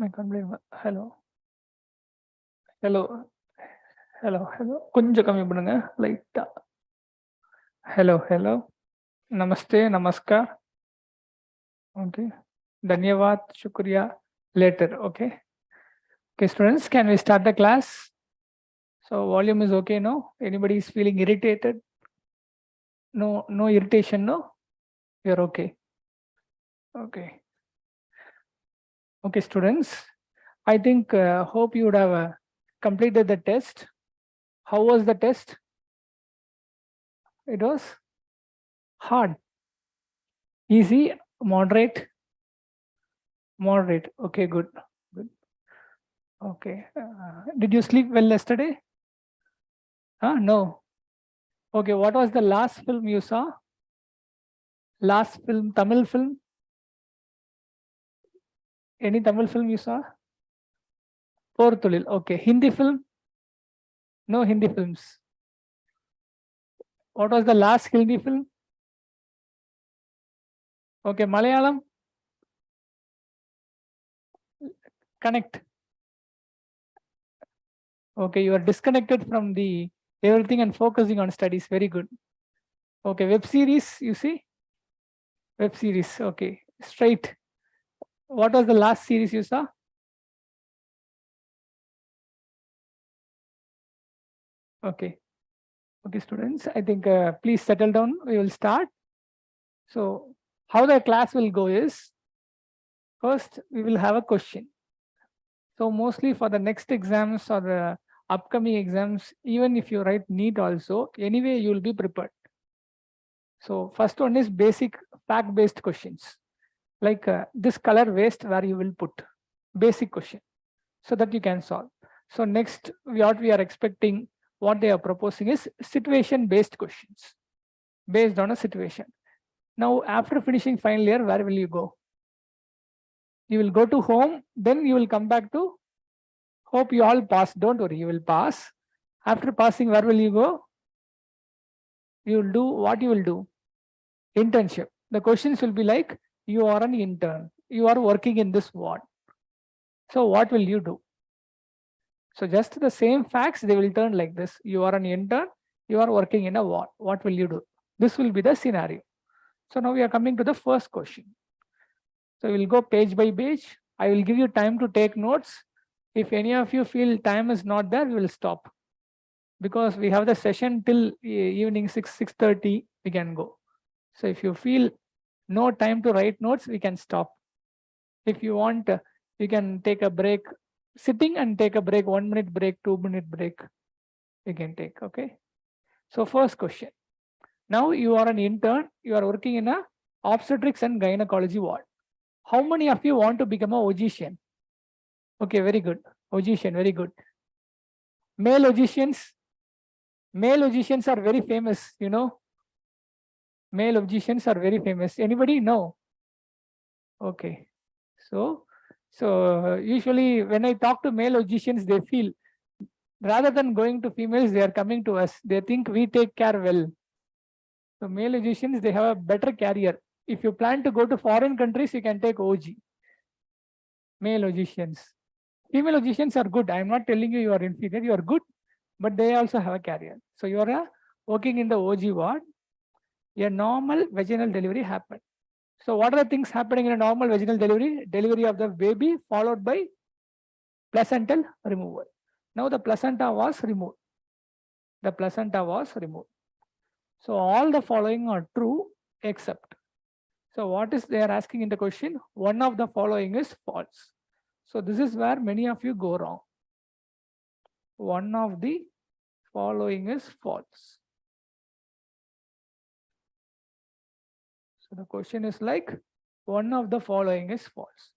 My hello. Hello. Hello. Hello. கொஞ்சம் கம்மி பண்ணுங்க லைட்டா. Hello. Hello. Namaste. Namaskar. Okay. Dhanyavad. Shukriya. Later. Okay. Okay, students, can we start the class? So volume is okay, no? Anybody is feeling irritated? No irritation, no? You're okay. Okay. Okay, students. I think hope you would have completed the test. How was the test? It was hard. Easy, moderate. Okay, good. Okay. Did you sleep well yesterday? No. Okay, what was the last film you saw? Last film, Tamil film? Any Tamil film you saw? Portulil. Okay. Hindi film? No Hindi films. What was the last Hindi film? Okay, Malayalam? Connect. Okay, you are disconnected from the everything and focusing on studies. Very good. Okay, web series, you see? Web series, okay. Straight. What was the last series you saw? Okay. Okay, students, I think please settle down. We will start. So how the class will go is, first we will have a question. So mostly for the next exams or the upcoming exams, even if you write NEET also, anyway you will be prepared. So first one is basic fact-based questions. Like this color waste, where you will put? Basic question, so that you can solve. So next, what we are expecting, what they are proposing is situation-based questions, based on a situation. Now, after finishing final year, where will you go? You will go to home, then you will come back to, hope you all pass, don't worry, you will pass. After passing, where will you go? You will do, what you will do? Internship. The questions will be like, you are an intern, you are working in this ward. So what will you do? So just the same facts, they will turn like this. You are an intern, you are working in a ward. What will you do? This will be the scenario. So now we are coming to the first question. So we'll go page by page. I will give you time to take notes. If any of you feel time is not there, we will stop. Because we have the session till evening 6:30, we can go. So if you feel no time to write notes, we can stop. If you want, you can take a break, sitting and take a break, 1 minute break, 2-minute break, you can take, okay? So first question. Now you are an intern, you are working in a obstetrics and gynecology ward. How many of you want to become a OGCN? Okay, very good. OGCN, very good. Male OGCNs are very famous, you know. Male OGCNs are very famous. Anybody? No. Okay. So usually when I talk to male OGCNs, they feel rather than going to females, they are coming to us. They think we take care well. So male OGCNs, they have a better career. If you plan to go to foreign countries, you can take OG. Male OGCNs. Female OGCNs are good. I am not telling you you are inferior. You are good, but they also have a career. So you are working in the OG ward. A normal vaginal delivery happened. So what are the things happening in a normal vaginal delivery? Delivery of the baby followed by placental removal. Now the placenta was removed. The placenta was removed. So all the following are true except. So what is they are asking in the question? One of the following is false. So this is where many of you go wrong. One of the following is false. So the question is like, one of the following is false.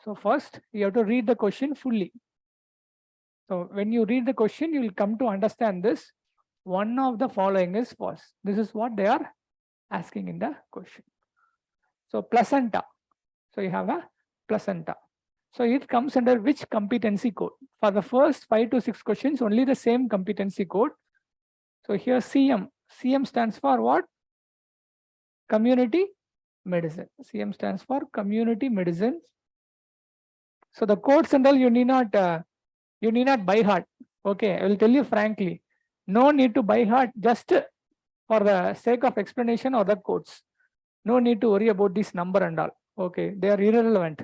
So first, you have to read the question fully. So when you read the question, you will come to understand this. One of the following is false. This is what they are asking in the question. So placenta. So you have a placenta. So it comes under which competency code? For the first 5 to 6 questions, only the same competency code. So here CM. CM stands for what? Community medicine. CM stands for community medicine. So the codes and all you need not by heart. Okay, I will tell you frankly, no need to by heart, just for the sake of explanation or the codes. No need to worry about this number and all. Okay, they are irrelevant.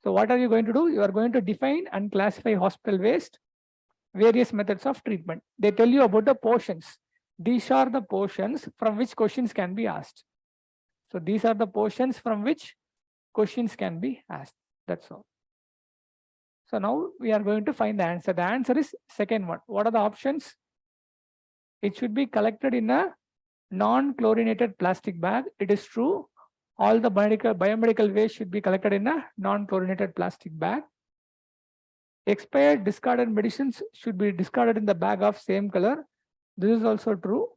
So what are you going to do? You are going to define and classify hospital waste, various methods of treatment. They tell you about the portions. These are the portions from which questions can be asked. So these are the portions from which questions can be asked. That's all. So now we are going to find the answer. The answer is second one. What are the options? It should be collected in a non-chlorinated plastic bag. It is true. All the biomedical waste should be collected in a non-chlorinated plastic bag. Expired discarded medicines should be discarded in the bag of same color. This is also true.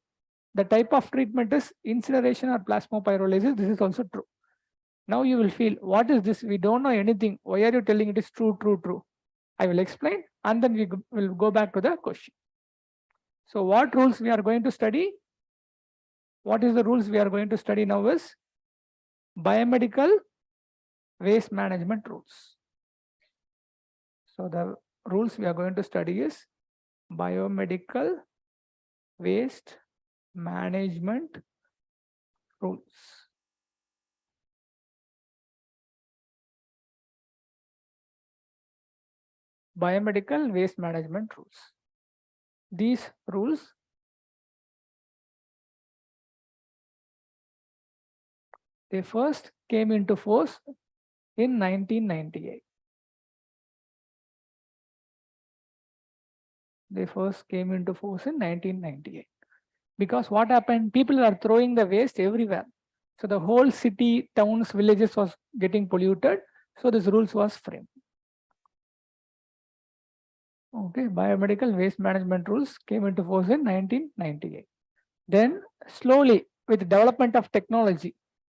The type of treatment is incineration or plasmapyrolysis. This is also true. Now you will feel, what is this? We don't know anything. Why are you telling it is true, true, true? I will explain and then we will go back to the question. So what rules we are going to study? What is the rules we are going to study now is biomedical waste management rules. So the rules we are going to study is biomedical waste management rules. Biomedical waste management rules. These rules they first came into force in 1998. They first came into force in 1998. Because what happened? People are throwing the waste everywhere. So the whole city, towns, villages was getting polluted. So this rules was framed. Okay, biomedical waste management rules came into force in 1998. Then slowly, with the development of technology,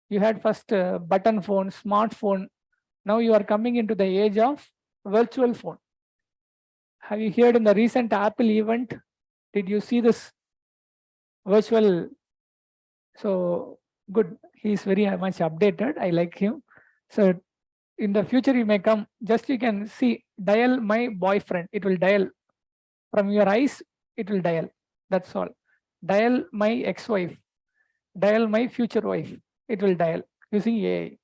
you had first button phone, smartphone. Now you are coming into the age of virtual phone. Have you heard in the recent Apple event? Did you see this virtual? So good. He is very much updated. I like him. So in the future, you may come. Just you can see, dial my boyfriend. It will dial from your eyes. It will dial. That's all. Dial my ex-wife. Dial my future wife. It will dial using AI.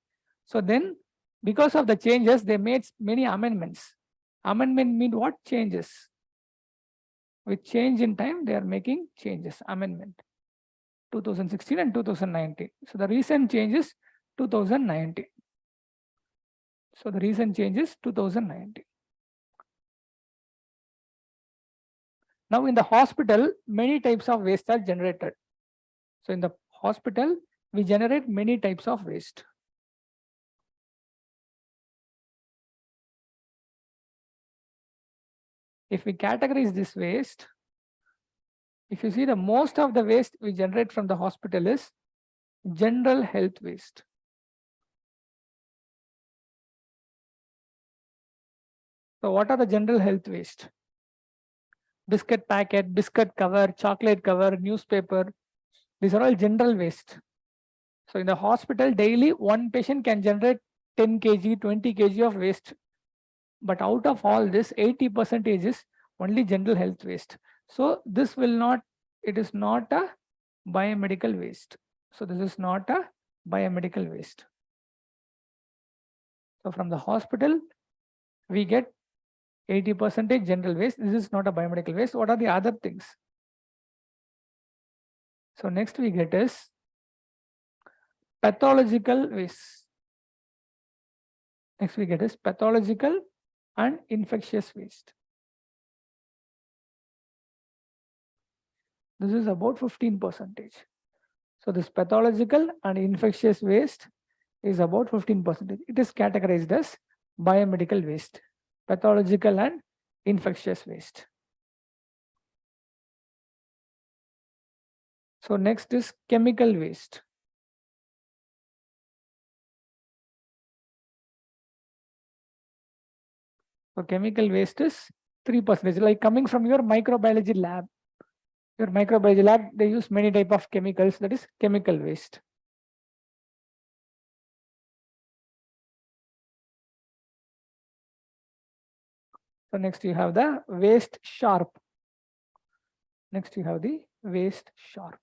So then, because of the changes, they made many amendments. Amendment mean what? Changes. With change in time, they are making changes. Amendment. 2016 and 2019. So the recent changes 2019. So the recent changes 2019. Now in the hospital, many types of waste are generated. So in the hospital, we generate many types of waste. If we categorize this waste, if you see the most of the waste we generate from the hospital is general health waste. So what are the general health waste? Biscuit packet, biscuit cover, chocolate cover, newspaper. These are all general waste. So in the hospital, daily one patient can generate 10 kg, 20 kg of waste. But out of all this, 80% is only general health waste. So this will not, it is not a biomedical waste. So this is not a biomedical waste. So from the hospital, we get 80% general waste. This is not a biomedical waste. What are the other things? So next we get is pathological waste. Next we get is pathological and infectious waste. This is about 15%. So this pathological and infectious waste is about 15%. It is categorized as biomedical waste, pathological and infectious waste. So next is chemical waste. So chemical waste is 3%, like coming from your microbiology lab. Your microbiology lab, they use many type of chemicals, that is chemical waste. So next you have the waste sharp. Next you have the waste sharp.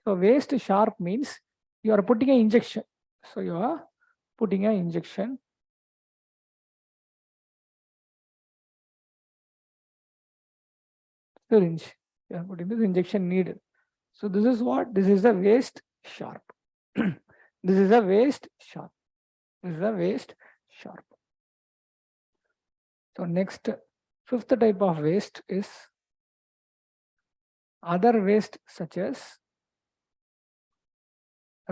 So waste sharp means you are putting an injection. So you are putting an injection. Syringe. You are putting this injection needle. So this is what? This is a waste sharp. This is a waste sharp. This is a waste sharp. So next, fifth type of waste is other waste such as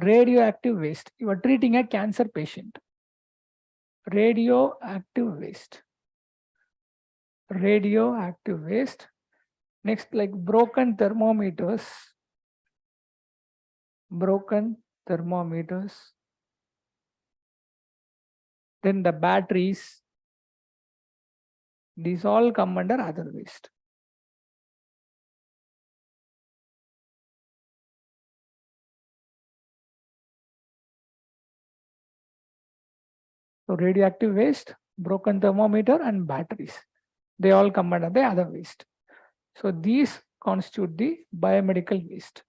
radioactive waste. You are treating a cancer patient. Radioactive waste. Radioactive waste. Next, like broken thermometers. Broken thermometers. Then the batteries. These all come under other waste. So radioactive waste, broken thermometer and batteries. They all come under the other waste. So these constitute the biomedical waste.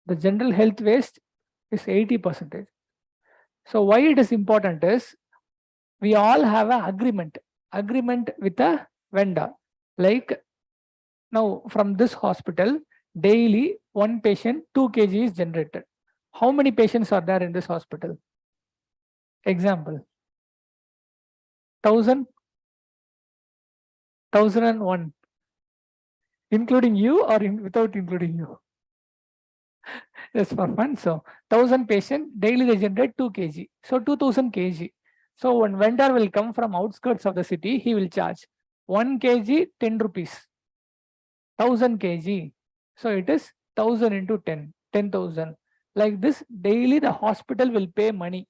The general health waste is 80%. So why it is important is we all have an agreement with a vendor. Like now from this hospital, daily one patient 2 kg is generated. How many patients are there in this hospital? Example, 1000, 1001, including you or without including you? Yes, for fun. So 1000 patients daily they generate 2 kg. So 2000 kg. So one vendor will come from outskirts of the city, he will charge 1 kg 10 rupees. 1000 kg. So it is 1000 into 10, 10,000. Like this, daily the hospital will pay money.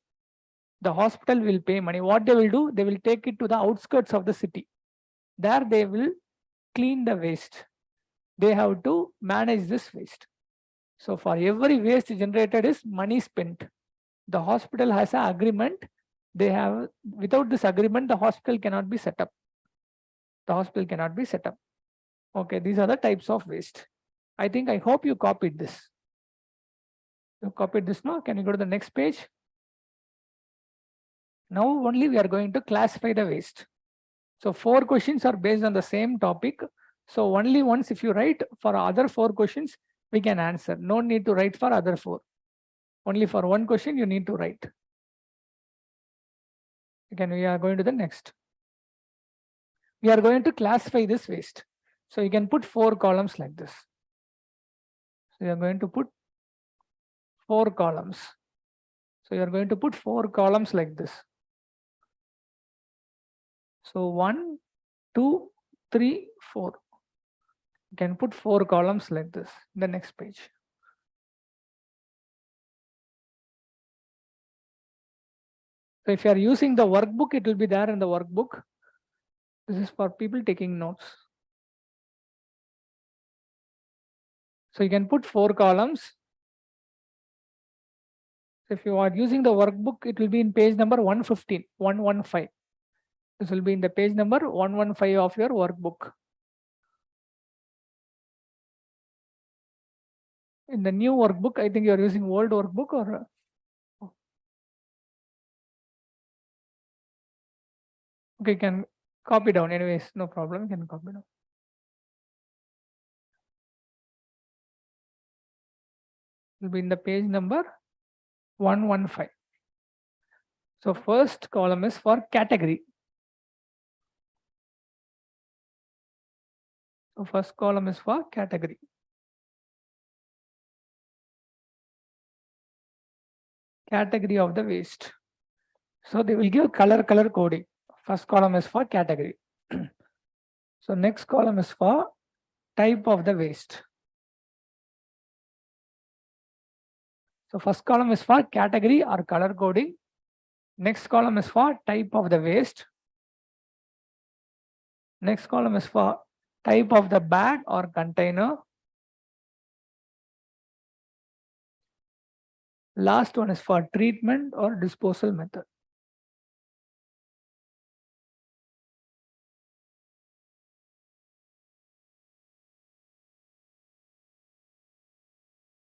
The hospital will pay money. What they will do? They will take it to the outskirts of the city. There they will clean the waste. They have to manage this waste. So for every waste generated is money spent. The hospital has an agreement. They have, without this agreement, the hospital cannot be set up. The hospital cannot be set up. Okay, these are the types of waste. I hope you copied this. You copied this now. Can you go to the next page? Now only we are going to classify the waste. So 4 questions are based on the same topic. So only once if you write for other 4 questions, we can answer. No need to write for other 4. Only for 1 question you need to write. Again, we are going to the next. We are going to classify this waste. So you can put 4 columns like this. So you are going to put 4 columns. So you are going to put 4 columns like this. So 1, 2, 3, 4. You can put 4 columns like this. The next page. So if you are using the workbook, it will be there in the workbook. This is for people taking notes. So you can put 4 columns. If you are using the workbook, it will be in page number 115, 115. This will be in the page number 115 of your workbook. In the new workbook, I think you are using old workbook or? Okay, you can copy down anyways, no problem, you can copy down. It will be in the page number 115. So first column is for category. So first column is for category. Category of the waste. So they will give color coding. First column is for category. So next column is for type of the waste. So first column is for category or color coding. Next column is for type of the waste. Next column is for type of the bag or container. Last one is for treatment or disposal method.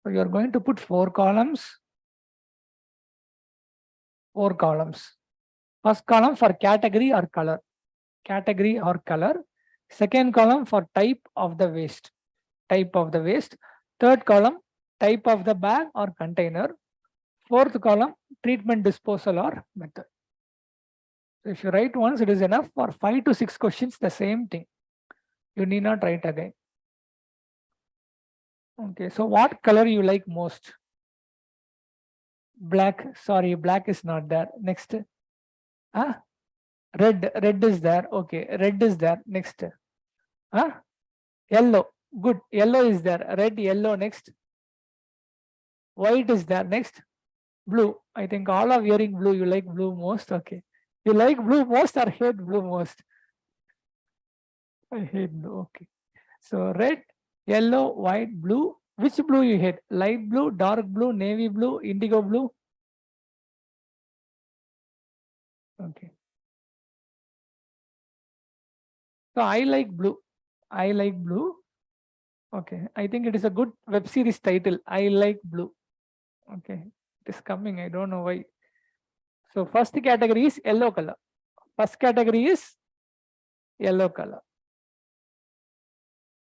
So you are going to put 4 columns. 4 columns. First column for category or color. Category or color. Second column for type of the waste. Type of the waste. Third column, type of the bag or container. Fourth column, treatment, disposal or method. So if you write once, it is enough. For 5 to 6 questions, the same thing. You need not write again. Okay, so what color you like most? Black. Sorry, black is not there. Next. Red. Red is there. Okay, red is there. Next. Yellow. Good. Yellow is there. Red, yellow. Next. White is there. Next. Blue. I think all are wearing blue. You like blue most. Okay. You like blue most or hate blue most? I hate blue. Okay. So red, yellow, white, blue. Which blue you hate? Light blue, dark blue, navy blue, indigo blue? Okay. So I like blue. I like blue. Okay. I think it is a good web series title. I like blue. Okay. It is coming. I don't know why. So first category is yellow color. First category is yellow color.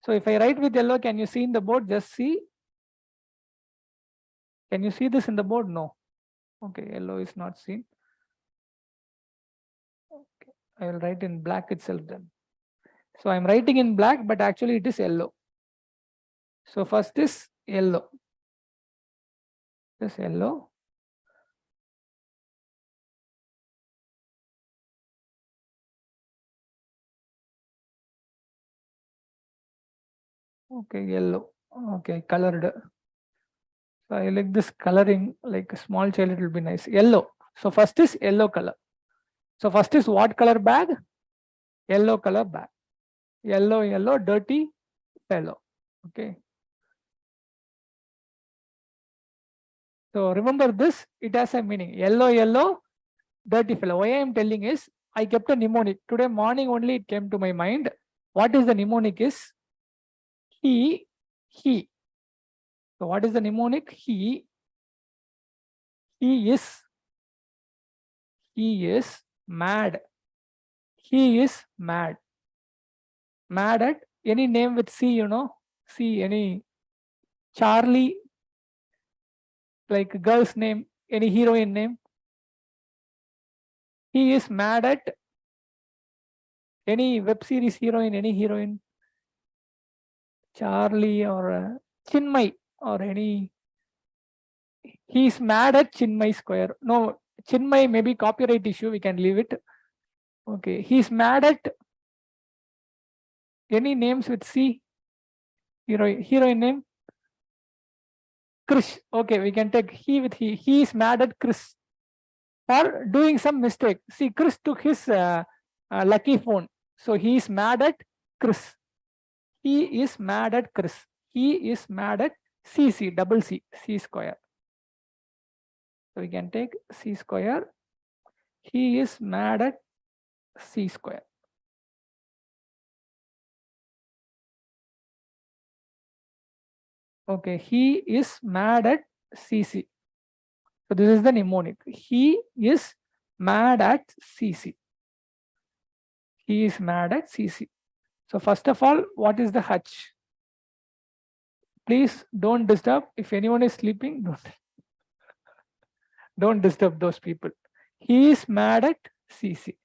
So if I write with yellow, can you see in the board? Just see. Can you see this in the board? No. Okay, yellow is not seen. Okay, I will write in black itself then. So I'm writing in black, but actually it is yellow. So first is yellow. This yellow. Okay, yellow. Okay, colored. So I like this coloring, like a small child, it will be nice. Yellow. So first is yellow color. So first is what color bag? Yellow color bag. Yellow, yellow, dirty fellow. Okay. So remember this, it has a meaning. Yellow, yellow, dirty fellow. Why I am telling is, I kept a mnemonic. Today morning only it came to my mind. What is the mnemonic is? He. So what is the mnemonic? He is mad. He is mad. Mad at any name with C, you know? C, any Charlie, like girl's name, any heroine name. He is mad at any web series heroine, any heroine. Charlie or Chinmay or any. He is mad at Chinmay Square. No, Chinmay maybe copyright issue. We can leave it. Okay. He is mad at any names with C. Heroine name. Chris. Okay, we can take he with he. He is mad at Chris for doing some mistake. See, Chris took his lucky phone. So he is mad at Chris. He is mad at Chris. He is mad at C, double C, C square. So we can take C square. He is mad at C square. Okay, he is mad at CC. So this is the mnemonic. He is mad at CC. He is mad at CC. So first of all, what is the H? Please don't disturb. If anyone is sleeping, don't disturb those people. He is mad at CC.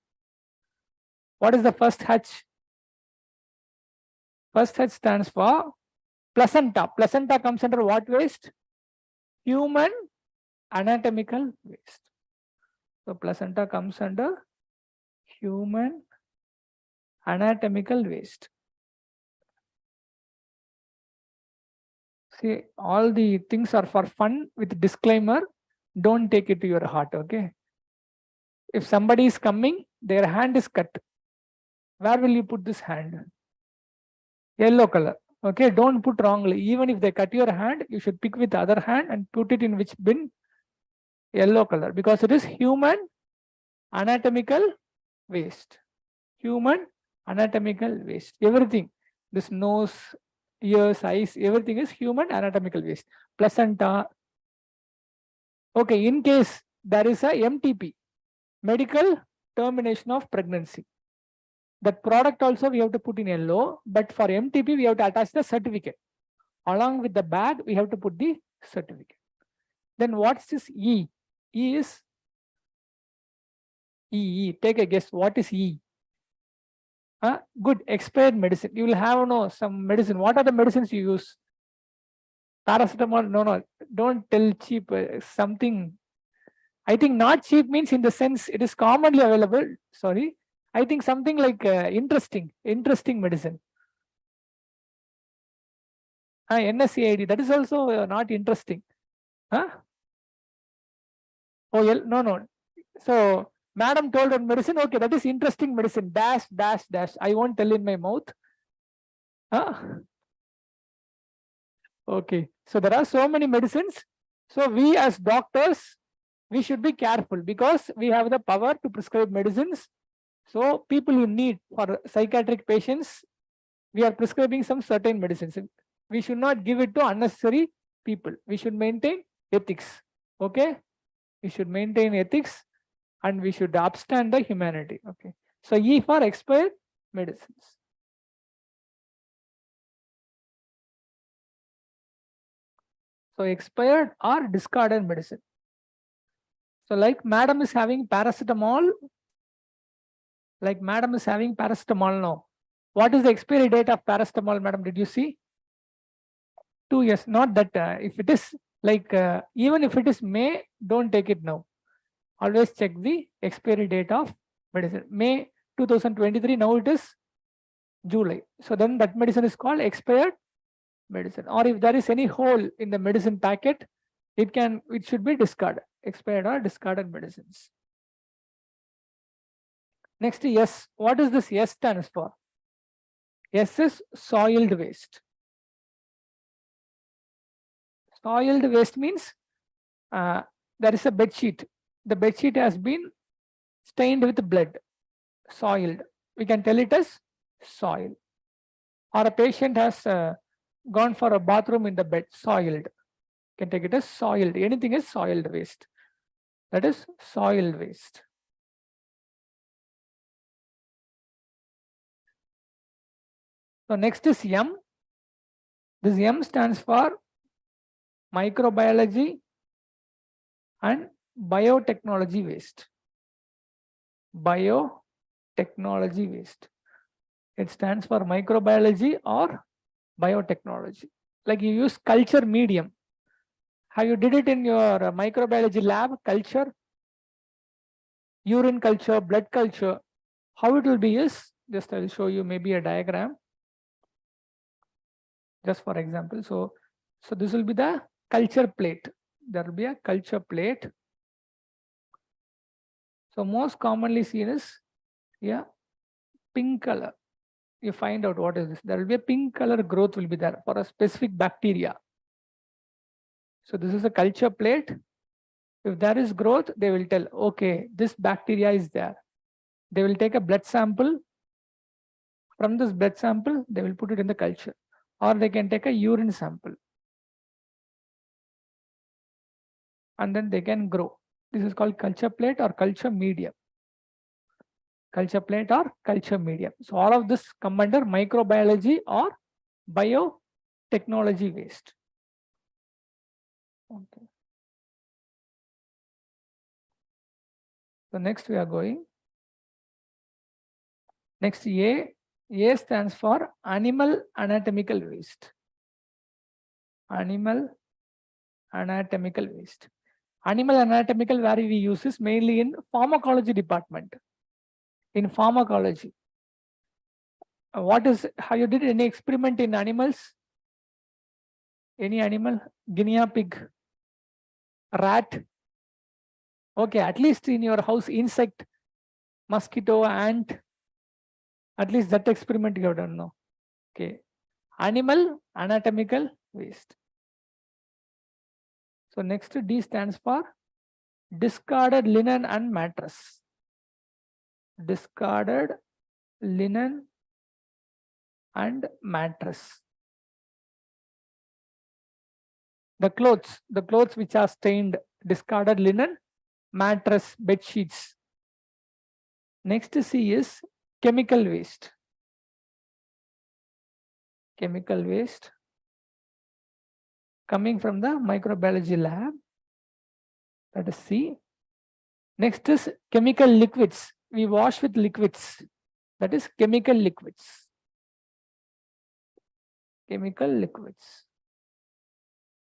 What is the first H? First H stands for placenta. Placenta comes under what waste? Human anatomical waste. So placenta comes under human anatomical waste. See, all the things are for fun with disclaimer. Don't take it to your heart, okay? If somebody is coming, their hand is cut. Where will you put this hand? Yellow color. Okay, don't put wrongly. Even if they cut your hand, you should pick with the other hand and put it in which bin? Yellow color because it is human anatomical waste. Human anatomical waste. Everything. This nose, ears, eyes, everything is human anatomical waste. Placenta. Okay, in case there is a MTP, medical termination of pregnancy. That product also we have to put in yellow, but for MTP we have to attach the certificate. Along with the bag, we have to put the certificate. Then what's this E? E is E. Take a guess. What is E? Good. Expired medicine. You will have some medicine. What are the medicines you use? Paracetamol. No. Don't tell cheap. Something. I think not cheap means in the sense it is commonly available. Sorry. I think something like interesting medicine. NSAID. That is also not interesting. Huh? Oh, no. So, madam told on medicine, okay, that is interesting medicine, dash. I won't tell in my mouth. Okay, so there are so many medicines. So, we as doctors, we should be careful because we have the power to prescribe medicines. So, people in need for psychiatric patients, we are prescribing some certain medicines. We should not give it to unnecessary people. We should maintain ethics. Okay, we should maintain ethics. And we should upstand the humanity. Okay. So E for expired medicines. So expired or discarded medicine. So like madam is having paracetamol. Like madam is having paracetamol now. What is the expiry date of paracetamol, madam? Did you see? 2 years. Not that if it is like even if it is May, don't take it now. Always check the expiry date of medicine. May 2023, now it is July. So then that medicine is called expired medicine. Or if there is any hole in the medicine packet, it should be discarded. Expired or discarded medicines. Next, S. What is this S stands for? S is soiled waste. Soiled waste means there is a bed sheet. The bed sheet has been stained with blood, soiled. We can tell it as soil. Or a patient has gone for a bathroom in the bed, soiled. Can take it as soiled. Anything is soiled waste. That is soiled waste. So next is M. This M stands for microbiology and biotechnology waste. Biotechnology waste. It stands for microbiology or biotechnology. Like you use culture medium. Have you did it in your microbiology lab? Culture, urine culture, blood culture. How it will be is, just I will show you maybe a diagram. Just for example, so this will be the culture plate. There will be a culture plate. So most commonly seen is pink color. You find out what is this. There will be a pink color growth will be there for a specific bacteria. So this is a culture plate. If there is growth, they will tell, okay, this bacteria is there. They will take a blood sample. From this blood sample, they will put it in the culture. Or they can take a urine sample. And then they can grow. This is called culture plate or culture medium. Culture plate or culture medium. So all of this come under microbiology or biotechnology waste. Okay. So next we are going. Next A stands for animal anatomical waste. Animal anatomical waste. Animal anatomical where we use is mainly in pharmacology department. In pharmacology. Have you did any experiment in animals? Any animal? Guinea pig? Rat? Okay, at least in your house, insect, mosquito, ant. At least that experiment you have done now. Okay. Animal anatomical waste. So next D stands for discarded linen and mattress. Discarded linen and mattress. The clothes which are stained, discarded linen, mattress, bed sheets. Next C is chemical waste. Chemical waste coming from the microbiology lab. That is C. Next is chemical liquids. We wash with liquids. That is chemical liquids. Chemical liquids.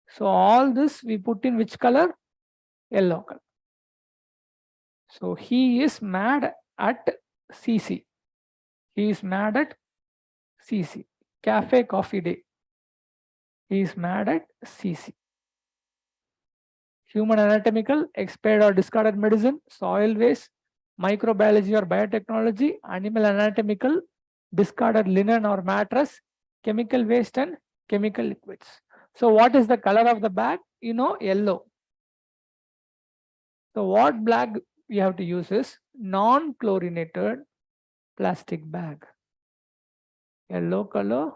So all this we put in which color? Yellow color. So he is mad at CC. He is mad at CC. Cafe Coffee Day. He is mad at CC. Human anatomical, expired or discarded medicine, soil waste, microbiology or biotechnology, animal anatomical, discarded linen or mattress, chemical waste and chemical liquids. So what is the color of the bag? You know, yellow. So what bag we have to use is non-chlorinated plastic bag. Yellow color,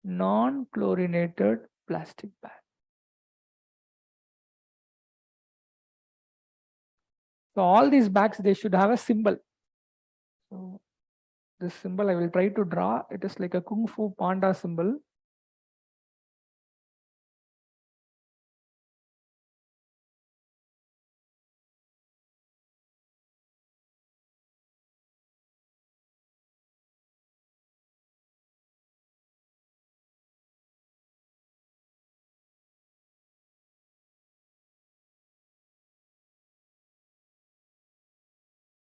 non-chlorinated plastic bag. So all these bags, they should have a symbol. So this symbol I will try to draw. It is like a Kung Fu Panda symbol.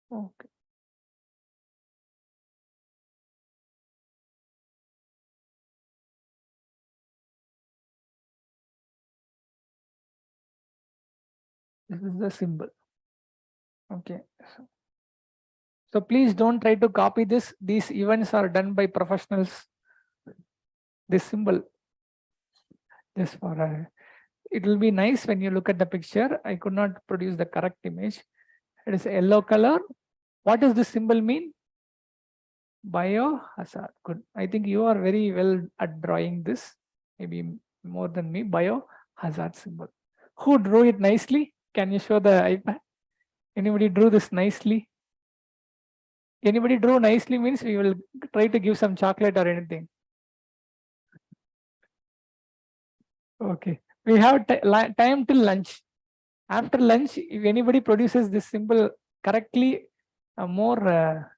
Okay. This is the symbol. Okay. So please don't try to copy this. These events are done by professionals. This symbol, just for it will be nice when you look at the picture. I could not produce the correct image. It is a yellow color. What does this symbol mean? Biohazard. Good. I think you are very well at drawing this, maybe more than me. Biohazard symbol. Who drew it nicely? Can you show the iPad? Anybody drew this nicely? Anybody drew nicely means we will try to give some chocolate or anything. Okay. We have time till lunch. After lunch, if anybody produces this symbol correctly, more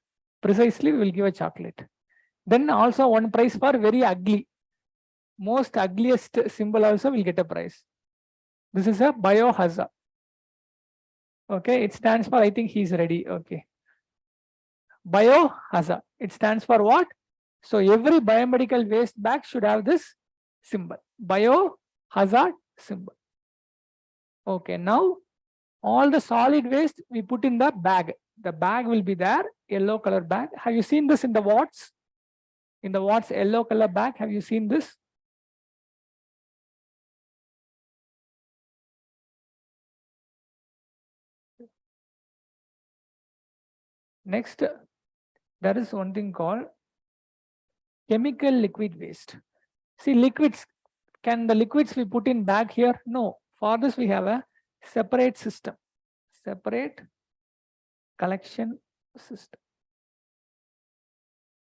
precisely, we will give a chocolate. Then also one prize for very ugly. Most ugliest symbol also will get a prize. This is a biohazard. Okay, it stands for, I think he's ready. Okay. Biohazard. It stands for what? So every biomedical waste bag should have this symbol. Biohazard symbol. Okay, now all the solid waste we put in the bag. The bag will be there, yellow color bag. Have you seen this in the wards? In the wards, yellow color bag. Have you seen this? Next, there is one thing called chemical liquid waste. See, liquids, can the liquids we put in bag here? No. For this, we have a separate system, separate collection system.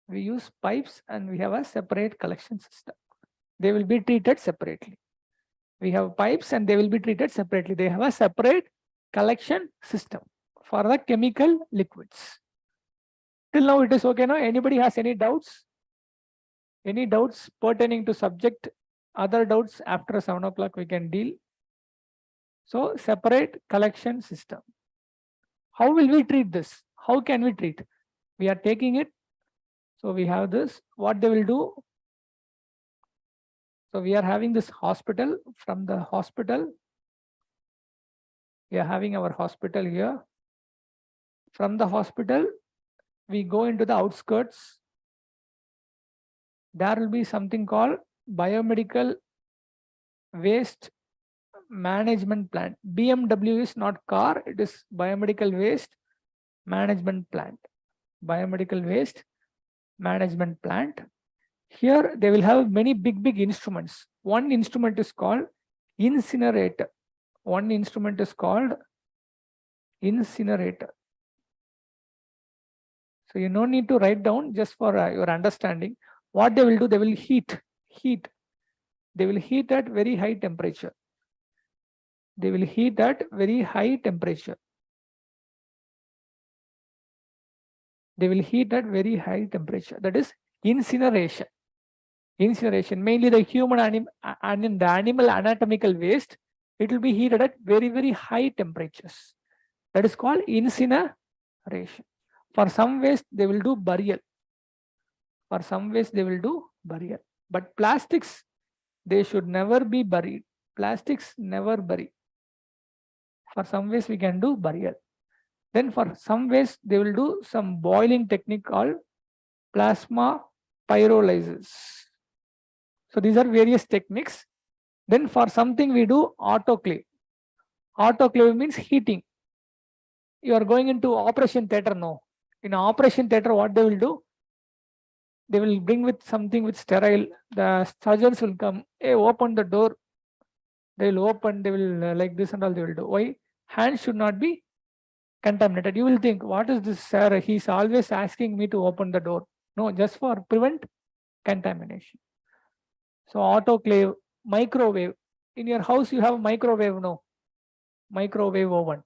We use pipes and we have a separate collection system. They will be treated separately. We have pipes and they will be treated separately. They have a separate collection system for the chemical liquids. Till now it is okay. Now, anybody has any doubts? Any doubts pertaining to subject? Other doubts after 7 o'clock we can deal. So separate collection system. How will we treat this? How can we treat? We are taking it. So we have this. What they will do? So we are having this hospital. From the hospital, we are having our hospital here. From the hospital, we go into the outskirts. There will be something called biomedical waste management plan. BMW is not car, it is biomedical waste management plant. Biomedical waste management plant. Here they will have many big instruments. One instrument is called incinerator. One instrument is called incinerator. So you no need to write down, just for your understanding. What they will do, they will heat. They will heat at very high temperature. They will heat at very high temperature. They will heat at very high temperature. That is incineration. Incineration, mainly the human and the animal anatomical waste, it will be heated at very high temperatures. That is called incineration. For some waste, they will do burial. For some waste, they will do burial. But plastics, they should never be buried. Plastics never bury. For some waste, we can do burial. Then for some waste, they will do some boiling technique called plasma pyrolysis. So these are various techniques. Then for something we do autoclave. Autoclave means heating. You are going into operation theater now. In operation theater, what they will do? They will bring with something with sterile. The surgeons will come. Hey, open the door. They will open. They will like this and all they will do. Why? Hands should not be contaminated. You will think, what is this, sir? He's always asking me to open the door. No, just for prevent contamination. So autoclave, microwave. In your house, you have microwave, no? Microwave oven.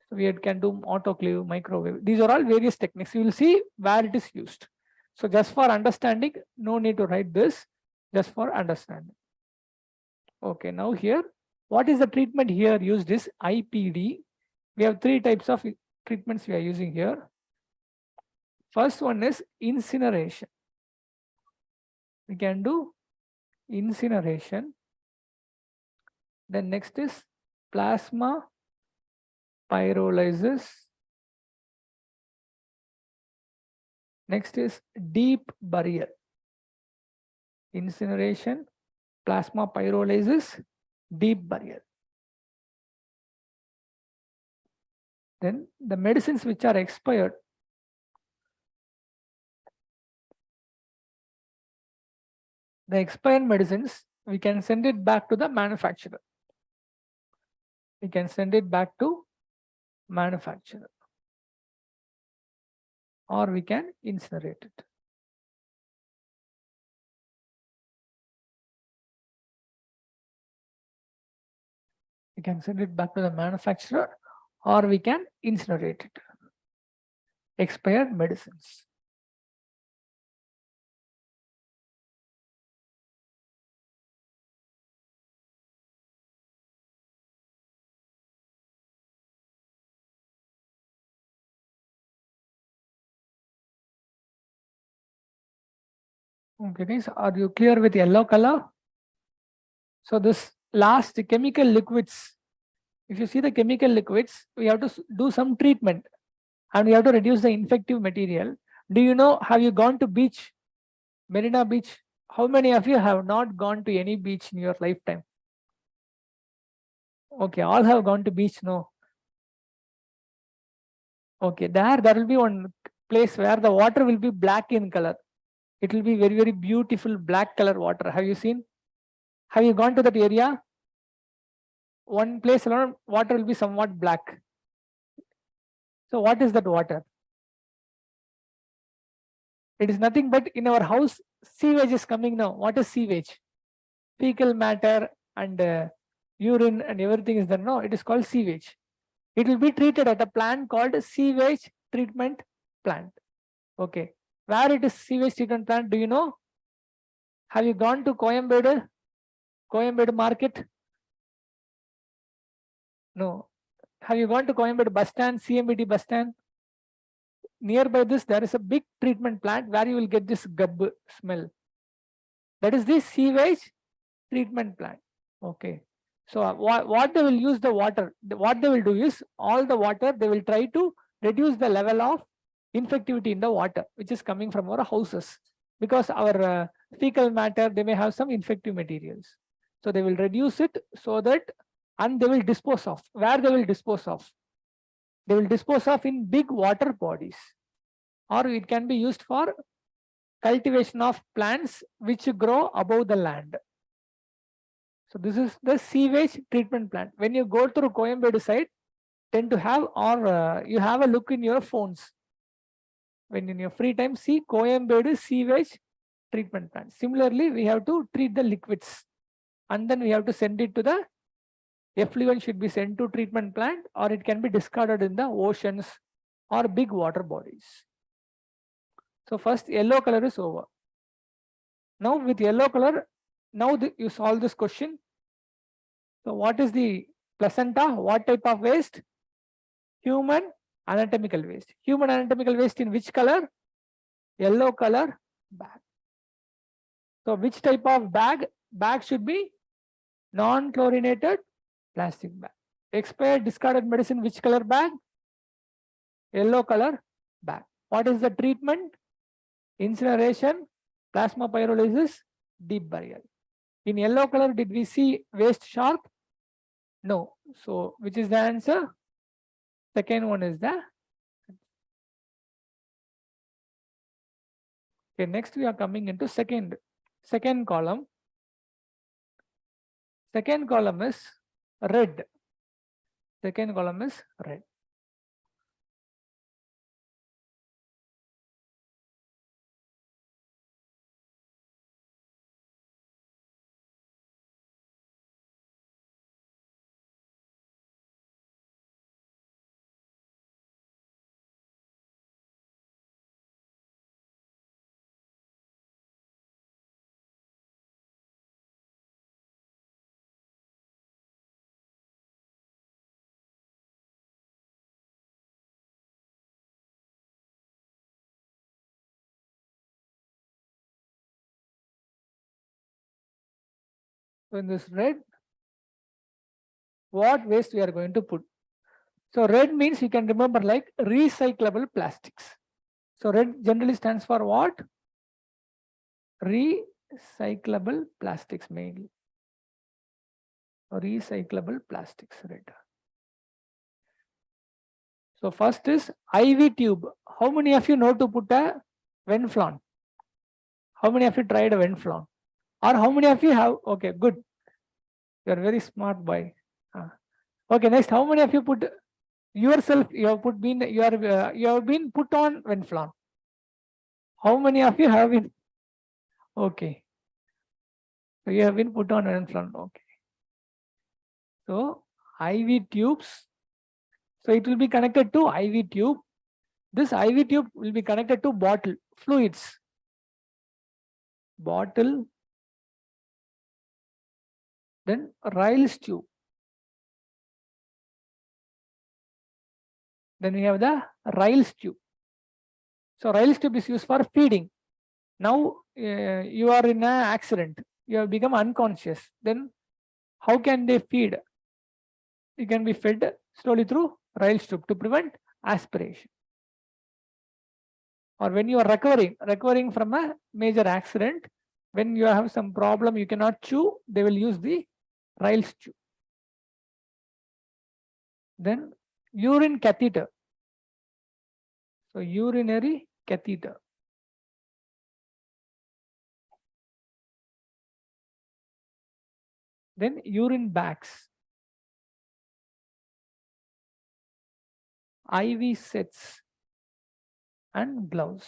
So we can do autoclave, microwave. These are all various techniques. You will see where it is used. So just for understanding, no need to write this, just for understanding. Okay, now here, what is the treatment here used is IPD. We have three types of treatments we are using here. First one is incineration. We can do incineration. Then next is plasma pyrolysis. Next is deep burial. Incineration, plasma pyrolysis, deep burial. Then the medicines which are expired, the expired medicines, we can send it back to the manufacturer. We can send it back to manufacturer. Or we can incinerate it. We can send it back to the manufacturer, or we can incinerate it. Expired medicines. Okay, guys, are you clear with yellow color? So this last chemical liquids, if you see the chemical liquids, we have to do some treatment and we have to reduce the infective material. Do you know, have you gone to beach, Marina Beach? How many of you have not gone to any beach in your lifetime? Okay, all have gone to beach, no? Okay, there will be one place where the water will be black in color. It will be very beautiful black color water. Have you seen? Have you gone to that area? One place alone, water will be somewhat black. So what is that water? It is nothing but in our house, sewage is coming now. What is sewage? Fecal matter and urine and everything is there. No, it is called sewage. It will be treated at a plant called sewage treatment plant. Okay. Where it is sewage treatment plant, do you know? Have you gone to Coimbatore market? No. Have you gone to Coimbatore bus stand, CMBT bus stand? Nearby this, there is a big treatment plant where you will get this gub smell. That is the sewage treatment plant. Okay. So what they will use the water, what they will do is all the water, they will try to reduce the level of infectivity in the water, which is coming from our houses. Because our fecal matter, they may have some infective materials. So they will reduce it so that and they will dispose of. Where they will dispose of? They will dispose of in big water bodies, or it can be used for cultivation of plants which grow above the land. So this is the sewage treatment plant. When you go through Coimbatore side, tend to have, or you have a look in your phones. When in your free time, see Coimbatore sewage treatment plant. Similarly, we have to treat the liquids, and then we have to send it to the effluent should be sent to treatment plant, or it can be discarded in the oceans or big water bodies. So first yellow color is over. Now with yellow color, now you solve this question. So what is the placenta? What type of waste? Human anatomical waste. Human anatomical waste in which color? Yellow color bag. So which type of bag? Bag should be non-chlorinated plastic bag. Expired discarded medicine, which color bag? Yellow color bag. What is the treatment? Incineration, plasma pyrolysis, deep burial. In yellow color, did we see waste shark? No. So which is the answer? Second one is the. Okay, next we are coming into second column. Second column is red. Second column is red. So in this red, what waste we are going to put? So red means you can remember like recyclable plastics. So red generally stands for what? Recyclable plastics mainly. Recyclable plastics, red. So first is IV tube. How many of you know to put a Venflon? How many of you tried a Venflon? Or how many of you have? Okay, good. You are very smart boy. Okay, next, how many of you put yourself? You have been put on Venflon. How many of you have been? Okay. So you have been put on Venflon. Okay. So IV tubes. So it will be connected to IV tube. This IV tube will be connected to bottle fluids. Bottle. Then Riles tube. Then we have the Riles tube. So Riles tube is used for feeding. Now you are in an accident. You have become unconscious. Then how can they feed? You can be fed slowly through Riles tube to prevent aspiration. Or when you are recovering from a major accident, when you have some problem you cannot chew, they will use the Riles tube. Then urine catheter. So urinary catheter. Then urine bags. IV sets and gloves.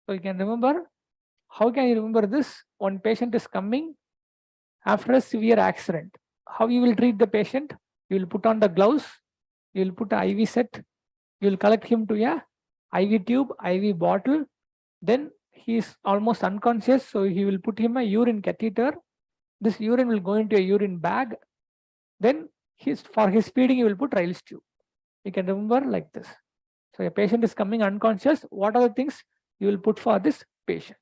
So you can remember. How can you remember this? One patient is coming after a severe accident. How you will treat the patient? You will put on the gloves. You will put an IV set. You will collect him to a IV tube, IV bottle. Then he is almost unconscious. So he will put him a urine catheter. This urine will go into a urine bag. Then for his feeding, you will put Riles tube. You can remember like this. So a patient is coming unconscious. What are the things you will put for this patient?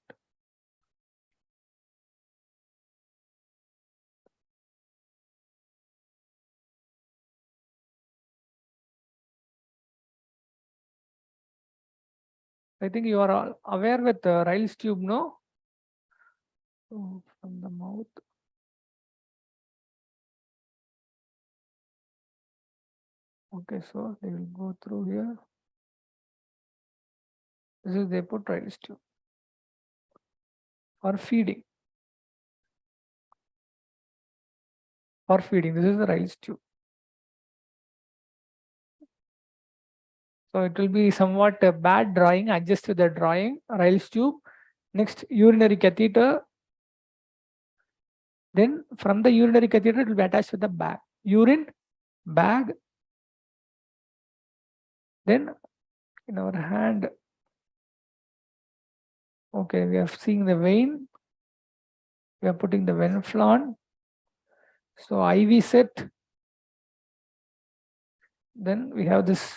I think you are all aware with Riles tube, no? So from the mouth. Okay, so they will go through here. This is they put trials tube for feeding. For feeding, this is the rice tube. So it will be somewhat a bad drawing. Adjust to the drawing. Riles tube. Next, urinary catheter. Then from the urinary catheter, it will be attached with the bag. Urine bag. Then in our hand, okay, we are seeing the vein. We are putting the venflon. So IV set. Then we have this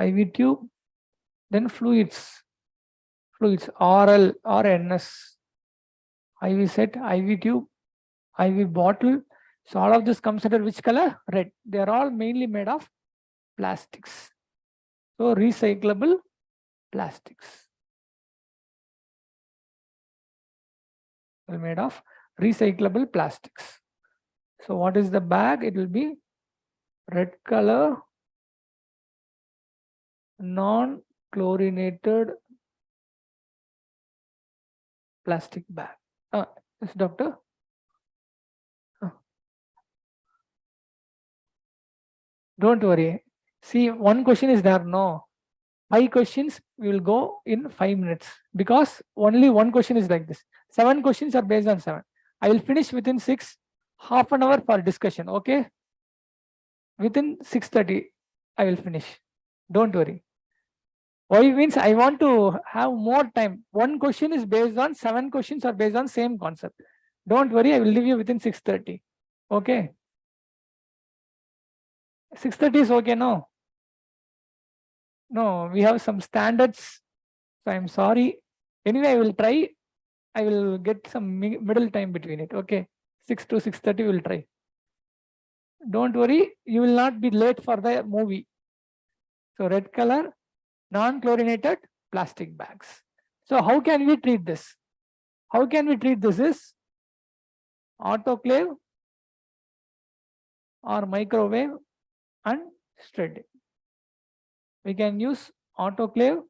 IV tube. Then fluids. Fluids RL or NS. IV set, IV tube, IV bottle. So all of this comes under which color? Red. They are all mainly made of plastics. So recyclable plastics. Are made of recyclable plastics. So what is the bag? It will be red color, non-chlorinated plastic bag. Yes, doctor. Don't worry. See, one question is there. No. 5 questions we will go in 5 minutes because only one question is like this. 7 questions are based on 7. I will finish within 6, half an hour for discussion. Okay. Within 6:30, I will finish. Don't worry. Why means I want to have more time. One question is based on 7 questions are based on same concept. Don't worry. I will leave you within 6:30. Okay. 6:30 is okay. No. No, we have some standards. So I'm sorry. Anyway, I will try. I will get some middle time between it. Okay. 6 to 6:30 we will try. Don't worry. You will not be late for the movie. So red color, non-chlorinated plastic bags. So how can we treat this? How can we treat this is autoclave or microwave and shredding. We can use autoclave,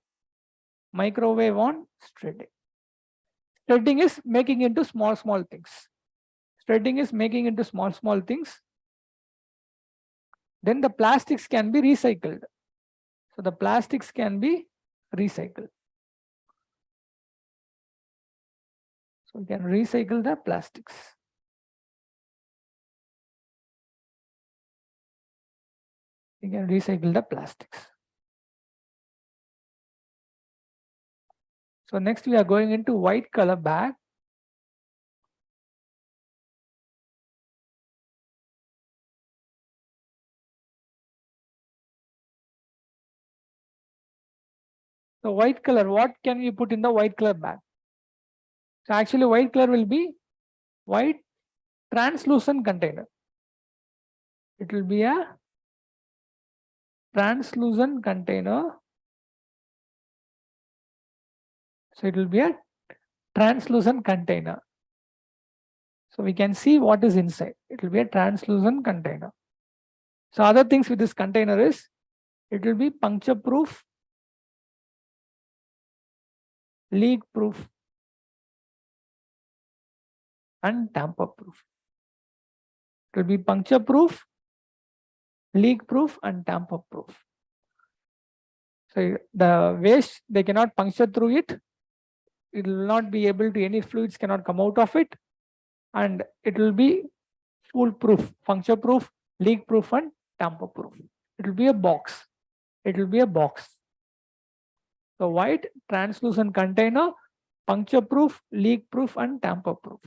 microwave on shredding. Shredding is making into small things. Shredding is making into small things. Then the plastics can be recycled. So the plastics can be recycled. So we can recycle the plastics. We can recycle the plastics. So next we are going into white color bag. So white color, what can we put in the white color bag? So actually white color will be white translucent container. It will be a translucent container. So it will be a translucent container. So we can see what is inside. It will be a translucent container. So other things with this container is it will be puncture proof, leak proof, and tamper proof. It will be puncture proof, leak proof, and tamper proof. So the waste, they cannot puncture through it. It will not be able to, any fluids cannot come out of it. And it will be foolproof, puncture proof, leak proof, and tamper proof. It will be a box. It will be a box. So white translucent container, puncture proof, leak proof, and tamper proof.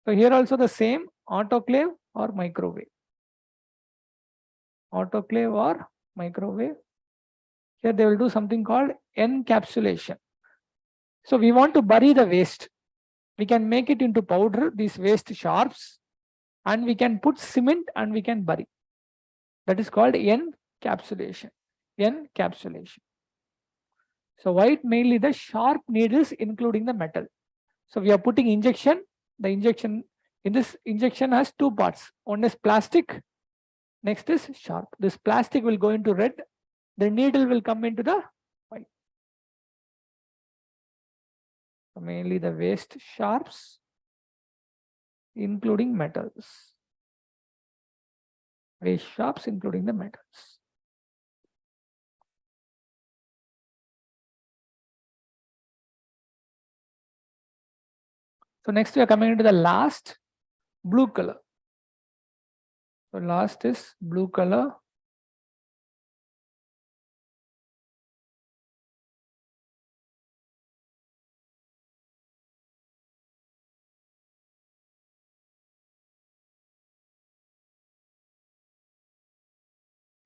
So here also the same, autoclave or microwave. Autoclave or microwave. Here they will do something called encapsulation. So we want to bury the waste. We can make it into powder, these waste sharps, and we can put cement and we can bury. That is called encapsulation. Encapsulation. So white mainly the sharp needles including the metal. So we are putting injection. The injection In this injection has two parts. One is plastic, next is sharp. This plastic will go into red, the needle will come into the white. So mainly the waste sharps, including metals. Waste sharps, including the metals. So next we are coming into the last, blue color. So last is blue color.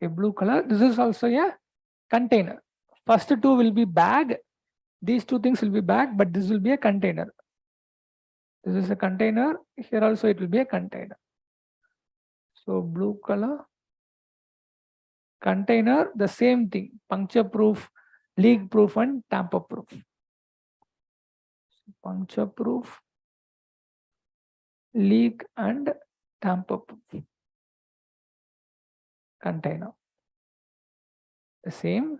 A blue color. This is also a container. First two will be bag. These two things will be bag, but this will be a container. This is a container. Here also it will be a container. So blue color. Container, the same thing. Puncture proof, leak proof, and tamper proof. Puncture proof, leak, and tamper proof. Container. The same.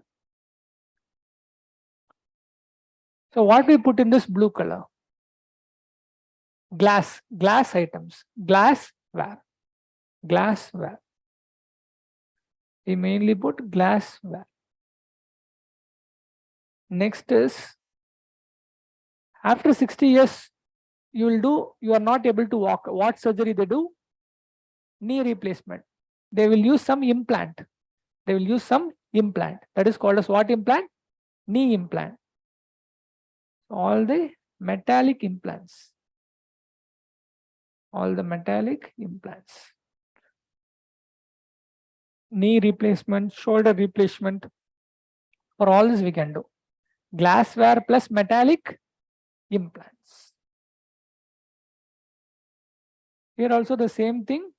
So what we put in this blue color? Glass items, glassware. We mainly put glassware. Next is, after 60 years, you are not able to walk. What surgery they do? Knee replacement. They will use some implant. That is called as what implant? Knee implant. All the metallic implants. Knee replacement, shoulder replacement. For all this we can do. Glassware plus metallic implants. Here also the same thing.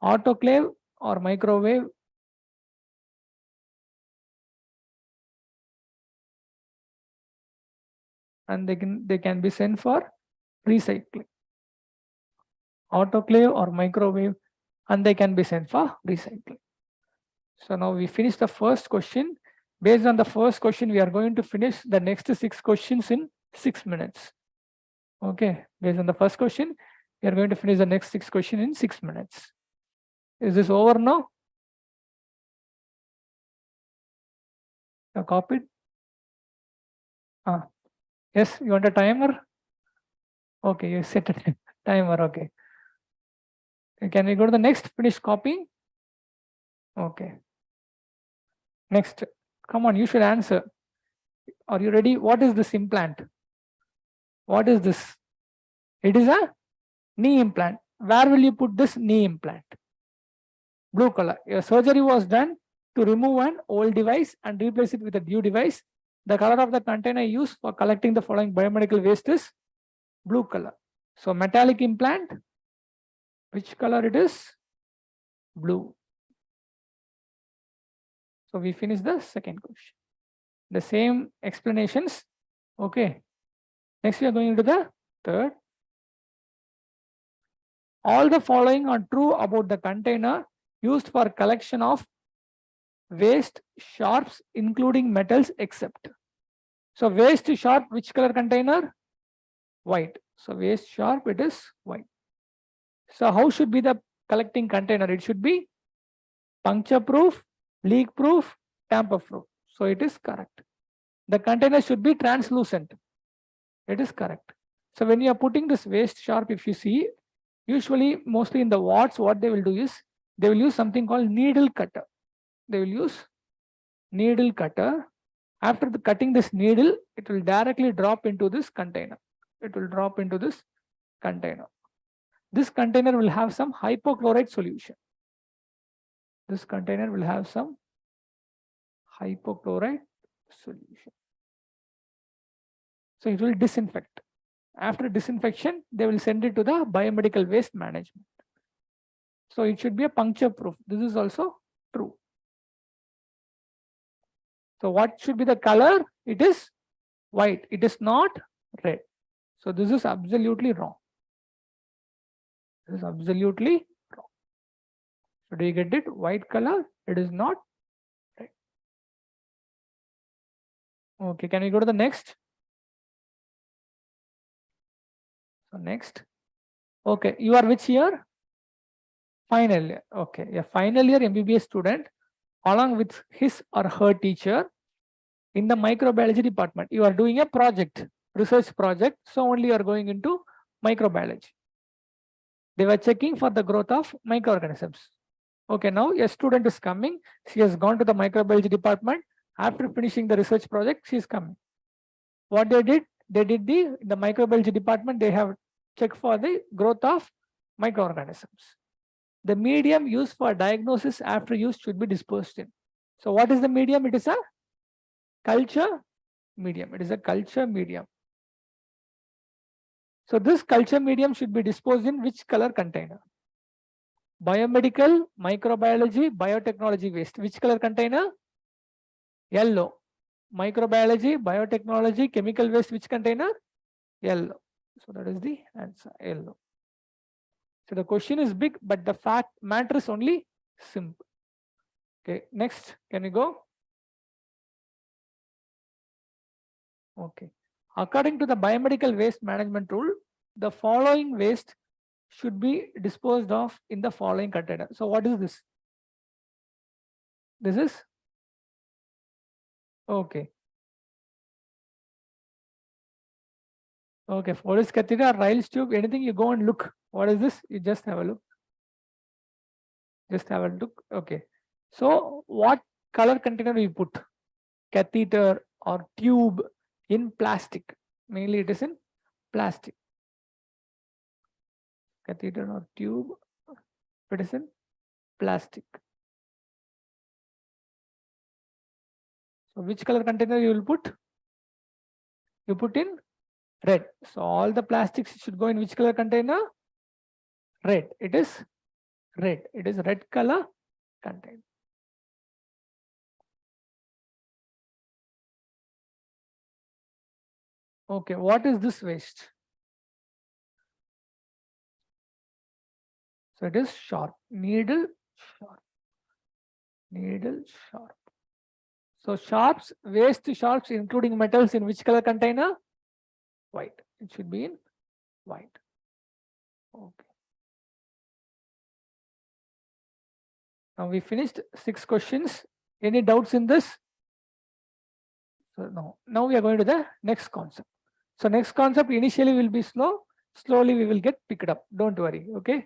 Autoclave or microwave. And they can be sent for recycling. Autoclave or microwave, and they can be sent for recycling. So now we finished the first question. Based on the first question, we are going to finish the next 6 questions in 6 minutes. Okay, based on the first question, we are going to finish the next 6 questions in 6 minutes. Is this over now? You copied? Yes, you want a timer? Okay, you set a timer. Okay. Can we go to the next? Finish copying? Okay. Next. Come on, you should answer. Are you ready? What is this implant? What is this? It is a knee implant. Where will you put this knee implant? Blue color. Your surgery was done to remove an old device and replace it with a new device. The color of the container used for collecting the following biomedical waste is blue color. So metallic implant, which color it is? Blue. So we finish the second question. The same explanations. Okay. Next we are going into the third. All the following are true about the container used for collection of waste sharps, including metals, except. So waste sharp, which color container? White. So waste sharp, it is white. So how should be the collecting container? It should be puncture proof, leak proof, tamper proof. So it is correct. The container should be translucent. It is correct. So when you are putting this waste sharp, if you see, usually mostly in the wards, what they will do is they will use something called needle cutter. They will use needle cutter. After cutting this needle, it will directly drop into this container. It will drop into this container. This container will have some hypochlorite solution. This container will have some hypochlorite solution. So it will disinfect. After disinfection, they will send it to the biomedical waste management. So it should be a puncture proof. This is also true. So what should be the color? It is white. It is not red. So this is absolutely wrong. This is absolutely wrong. So do you get it? White color, it is not right. Okay, can we go to the next? So next. Okay, you are which year? Final year. Okay, a final year MBBS student along with his or her teacher in the microbiology department. You are doing a project, research project. So only you are going into microbiology. They were checking for the growth of microorganisms. Okay, now a student is coming. She has gone to the microbiology department. After finishing the research project, she is coming. What they did the microbiology department, they have checked for the growth of microorganisms. The medium used for diagnosis after use should be disposed in. So what is the medium? It is a culture medium. It is a culture medium. So this culture medium should be disposed in which color container? Biomedical, microbiology, biotechnology waste. Which color container? Yellow. Microbiology, biotechnology, chemical waste, which container? Yellow. So that is the answer, yellow. So the question is big, but the matter is only simple. Okay, next, can we go? Okay. According to the biomedical waste management rule, the following waste should be disposed of in the following container. So what is this? This is okay. Okay, Forest catheter, Riles tube, anything, you go and look. What is this? You just have a look. Just have a look. Okay. So what color container we put? Catheter or tube in plastic. Mainly it is in plastic. Catheter or tube, it is in plastic. So which color container you will put? You put in red. So all the plastics should go in which color container? Red. It is red. It is red color container. Okay, what is this waste? So it is sharp, needle sharp, needle sharp. So sharps, waste sharps including metals in which color container? White. It should be in white. Okay. Now we finished 6 questions. Any doubts in this? So no. Now we are going to the next concept. So next concept initially will be slow. Slowly we will get picked up. Don't worry. Okay.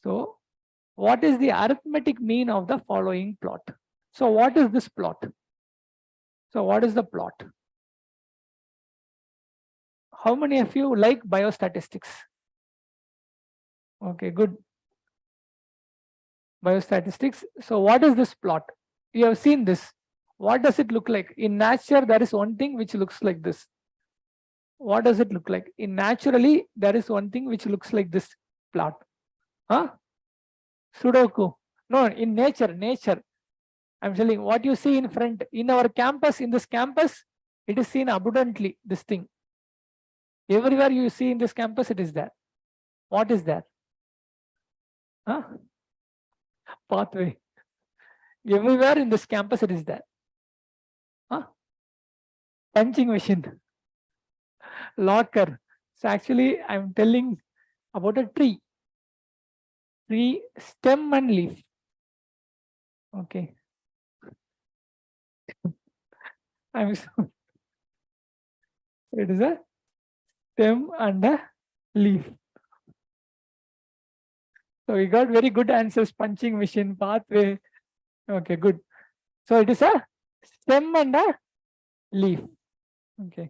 So what is the arithmetic mean of the following plot? So what is this plot? So what is the plot? How many of you like biostatistics? Okay, good. Biostatistics. So what is this plot? You have seen this. What does it look like? In nature, there is one thing which looks like this. What does it look like? In naturally, there is one thing which looks like this plot. Huh? Sudoku. No, in nature. I'm telling what you see in front. In our campus, in this campus, it is seen abundantly, this thing. Everywhere you see in this campus, it is there. What is there? Huh? Pathway. Everywhere in this campus, it is there. Huh? Punching machine. Locker. So actually, I'm telling about a tree. Tree, stem and leaf. Okay. I'm sorry. It is a stem and a leaf. So we got very good answers. Punching machine, pathway. Okay, good. So it is a stem and a leaf. Okay.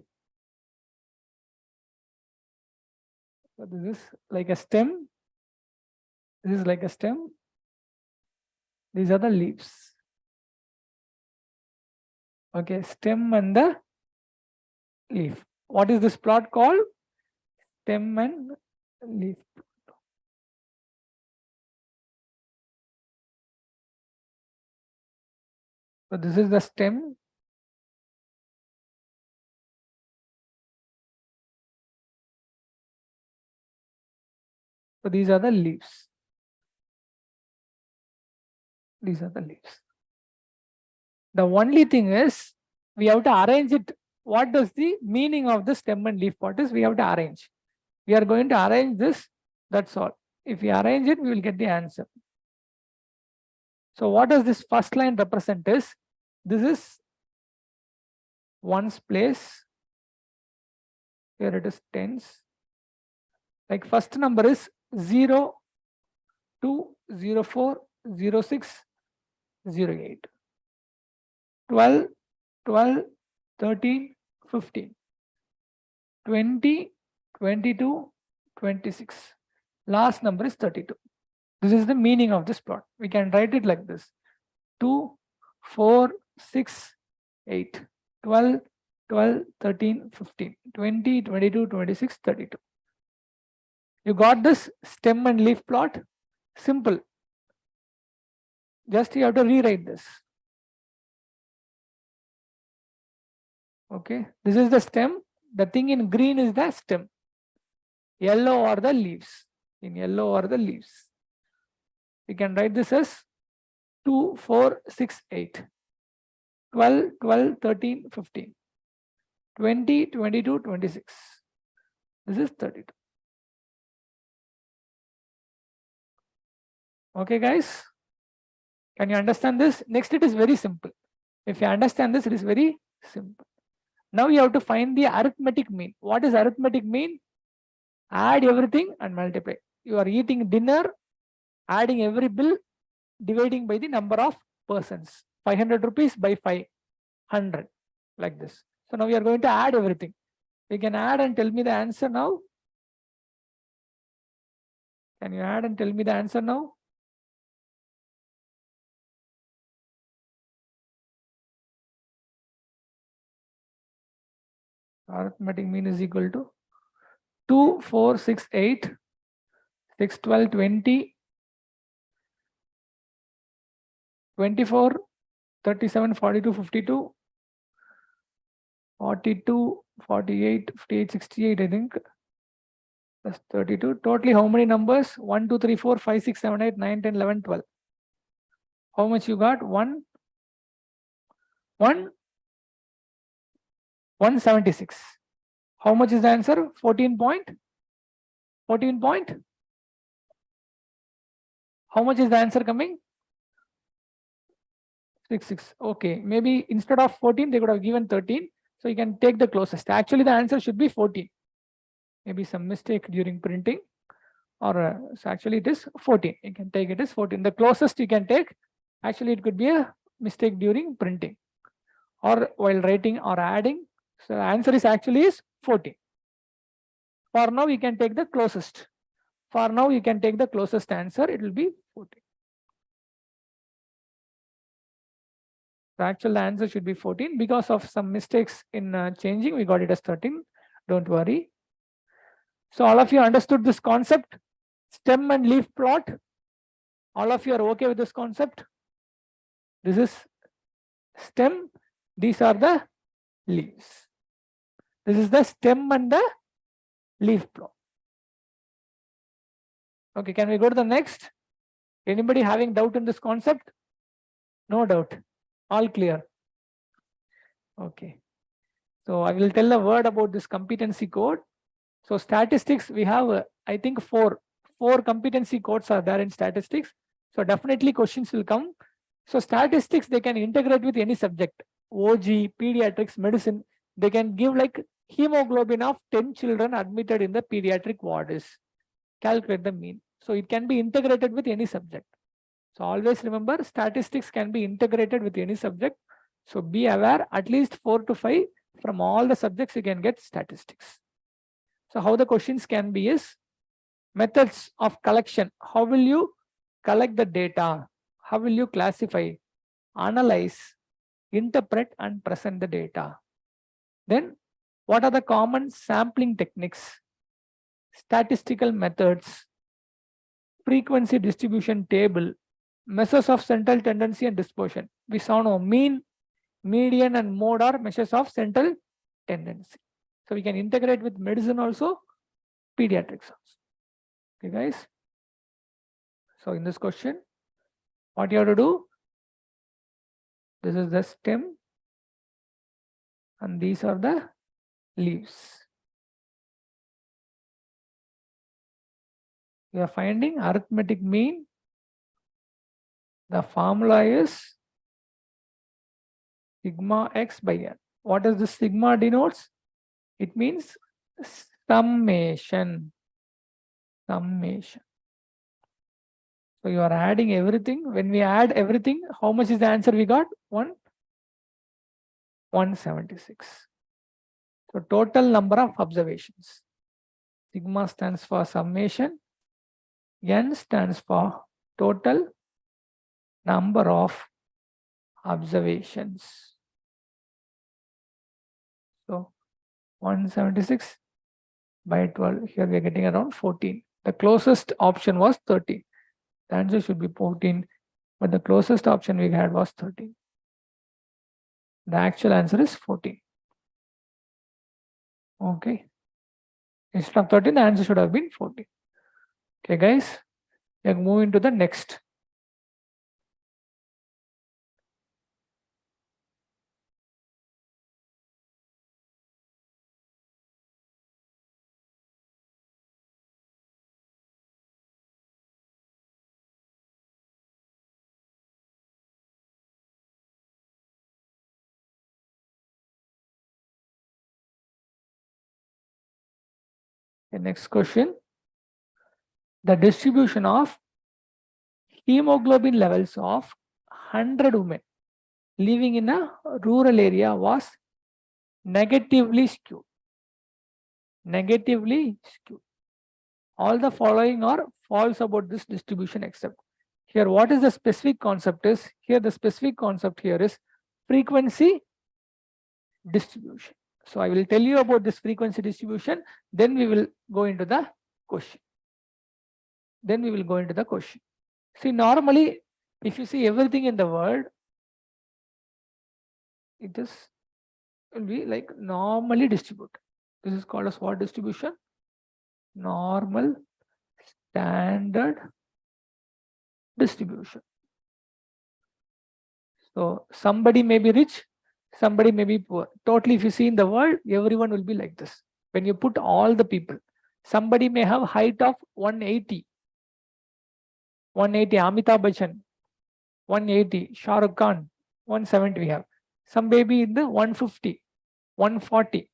So this is like a stem. This is like a stem. These are the leaves. Okay, stem and the leaf. What is this plot called? Stem and leaf. So this is the stem. So these are the leaves. These are the leaves. The only thing is we have to arrange it. What does the meaning of the stem and leaf plot is? We have to arrange. We are going to arrange this. That's all. If we arrange it, we will get the answer. So what does this first line represent is? This is ones place. Here it is tens. Like first number is 0, 2, 0, 4, 0, 6, 0, 8. 12, 12, 13, 15, 20, 22, 26. Last number is 32. This is the meaning of this plot. We can write it like this. 2, 4, 6, 8, 12, 12, 13, 15, 20, 22, 26, 32. You got this stem and leaf plot? Simple. Just you have to rewrite this. Okay, this is the stem. The thing in green is the stem. Yellow are the leaves. In yellow are the leaves. We can write this as 2, 4, 6, 8, 12, 12, 13, 15, 20, 22, 26. This is 32. Okay, guys. Can you understand this? Next, it is very simple. If you understand this, it is very simple. Now you have to find the arithmetic mean. What is arithmetic mean? Add everything and multiply. You are eating dinner, adding every bill, dividing by the number of persons. 500 rupees by 500, like this. So now we are going to add everything. You can add and tell me the answer now. Can you add and tell me the answer now? Arithmetic mean is equal to 2, 4, 6, 8, 6, 12, 20, 24, 37, 42, 52, 42, 48, 58, 68, I think. Plus 32. Totally how many numbers? 1, 2, 3, 4, 5, 6, 7, 8, 9, 10, 11, 12. How much you got? 176. How much is the answer? 14 point? 14 point? How much is the answer coming? 6. Okay, maybe instead of 14, they could have given 13. So you can take the closest. Actually, the answer should be 14. Maybe some mistake during printing. Or so actually it is 14. You can take it as 14. The closest you can take. Actually, it could be a mistake during printing or while writing or adding. So the answer is actually is 14. For now, you can take the closest. For now, you can take the closest answer. It will be 14. The actual answer should be 14. Because of some mistakes in changing, we got it as 13. Don't worry. So all of you understood this concept? Stem and leaf plot. All of you are okay with this concept? This is stem. These are the leaves. This is the stem and the leaf plot. Okay, can we go to the next? Anybody having doubt in this concept? No doubt. All clear. Okay. So I will tell a word about this competency code. So statistics, we have, I think, four competency codes are there in statistics. So definitely questions will come. So statistics, they can integrate with any subject. OG, pediatrics, medicine. They can give like hemoglobin of 10 children admitted in the pediatric ward. Calculate the mean. So it can be integrated with any subject. So always remember, statistics can be integrated with any subject. So be aware, at least 4 to 5 from all the subjects you can get statistics. So how the questions can be is methods of collection. How will you collect the data? How will you classify, analyze, interpret and present the data? Then what are the common sampling techniques, statistical methods, frequency distribution table, measures of central tendency and dispersion. We saw now mean, median and mode are measures of central tendency. So we can integrate with medicine also, pediatrics also. Okay, guys. So in this question, what you have to do? This is the stem and these are the leaves. You are finding arithmetic mean. The formula is sigma x by n. What does the sigma denotes? It means summation. Summation. So you are adding everything. When we add everything, how much is the answer we got? 176. So total number of observations. Sigma stands for summation. N stands for total number of observations. So 176 by 12. Here we are getting around 14. The closest option was 13. The answer should be 14, but the closest option we had was 13. The actual answer is 14. Okay. Instead of 13, the answer should have been 14. Okay, guys. We are moving to the next. The next question. The distribution of hemoglobin levels of 100 women living in a rural area was negatively skewed. Negatively skewed. All the following are false about this distribution except. Here, what is the specific concept is? Here, the specific concept here is frequency distribution. So I will tell you about this frequency distribution, then we will go into the question. See, normally, if you see everything in the world, it will be like normally distributed. This is called as what distribution? Normal standard distribution. So somebody may be rich, somebody may be poor. Totally, if you see in the world, everyone will be like this. When you put all the people, somebody may have height of 180. 180 Amitabh Bachchan, 180 Shah Rukh Khan, 170 we have. Some baby in the 150, 140.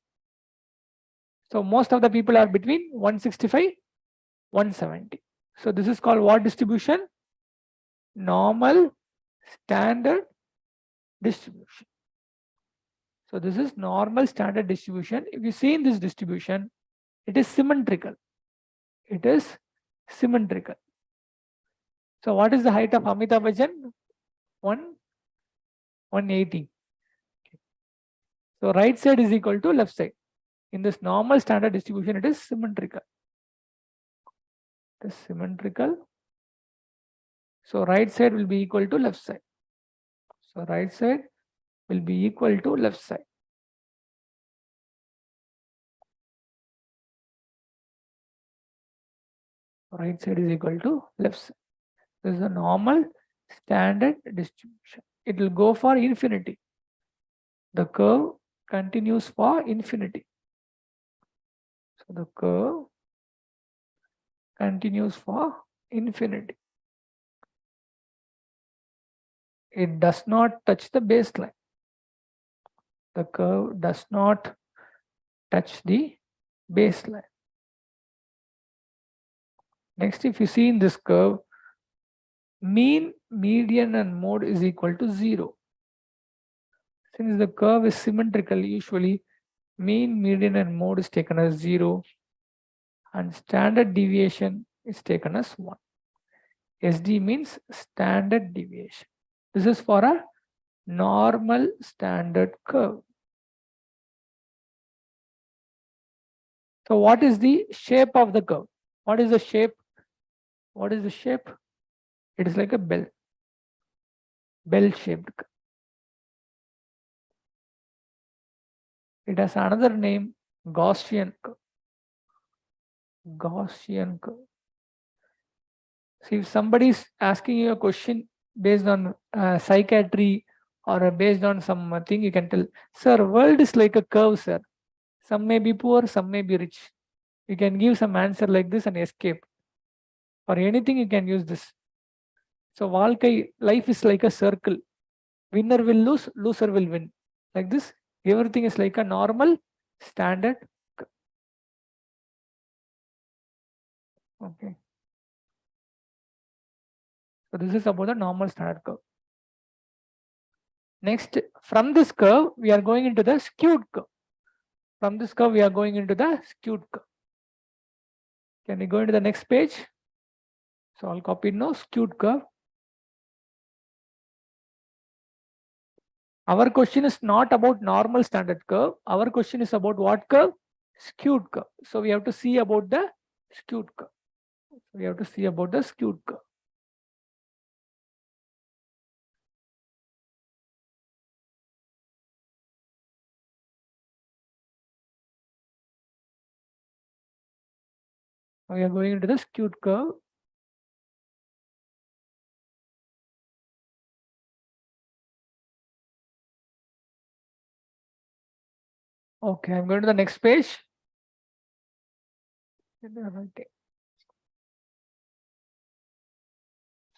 So most of the people are between 165, 170. So this is called what distribution? Normal standard distribution. So this is normal standard distribution. If you see in this distribution, it is symmetrical. It is symmetrical. So what is the height of Amitabh Bachchan? 180. So right side is equal to left side. In this normal standard distribution, it is symmetrical. It is symmetrical. So right side will be equal to left side. So right side will be equal to left side. Right side is equal to left side. This is a normal standard distribution. It will go for infinity. The curve continues for infinity. So the curve continues for infinity. It does not touch the baseline. The curve does not touch the baseline. Next, if you see in this curve, mean, median, and mode is equal to 0. Since the curve is symmetrical, usually mean, median, and mode is taken as 0, and standard deviation is taken as 1. SD means standard deviation. This is for a normal standard curve. So what is the shape of the curve? What is the shape? What is the shape? It is like a bell. Bell-shaped curve. It has another name, Gaussian curve. Gaussian curve. So if somebody is asking you a question based on psychiatry or based on something, you can tell, sir, world is like a curve, sir. Some may be poor, some may be rich. You can give some answer like this and escape. For anything, you can use this. So life is like a circle. Winner will lose, loser will win. Like this, everything is like a normal standard. Okay. So this is about the normal standard curve. Next, from this curve, we are going into the skewed curve. From this curve, we are going into the skewed curve. Can we go into the next page? So I'll copy now, skewed curve. Our question is not about normal standard curve. Our question is about what curve? Skewed curve. So we have to see about the skewed curve. We have to see about the skewed curve. We are going into the skewed curve. Okay, I'm going to the next page.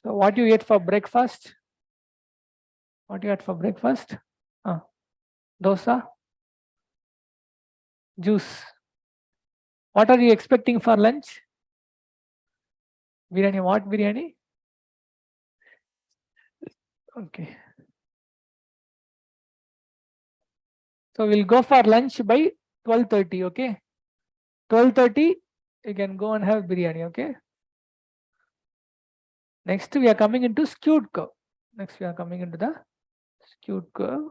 So what you ate for breakfast? What you had for breakfast? Dosa? Juice. What are you expecting for lunch? Biryani. What biryani? Okay. So we'll go for lunch by 12:30. Okay. 12:30, you can go and have biryani. Okay. Next, we are coming into skewed curve. Next, we are coming into the skewed curve.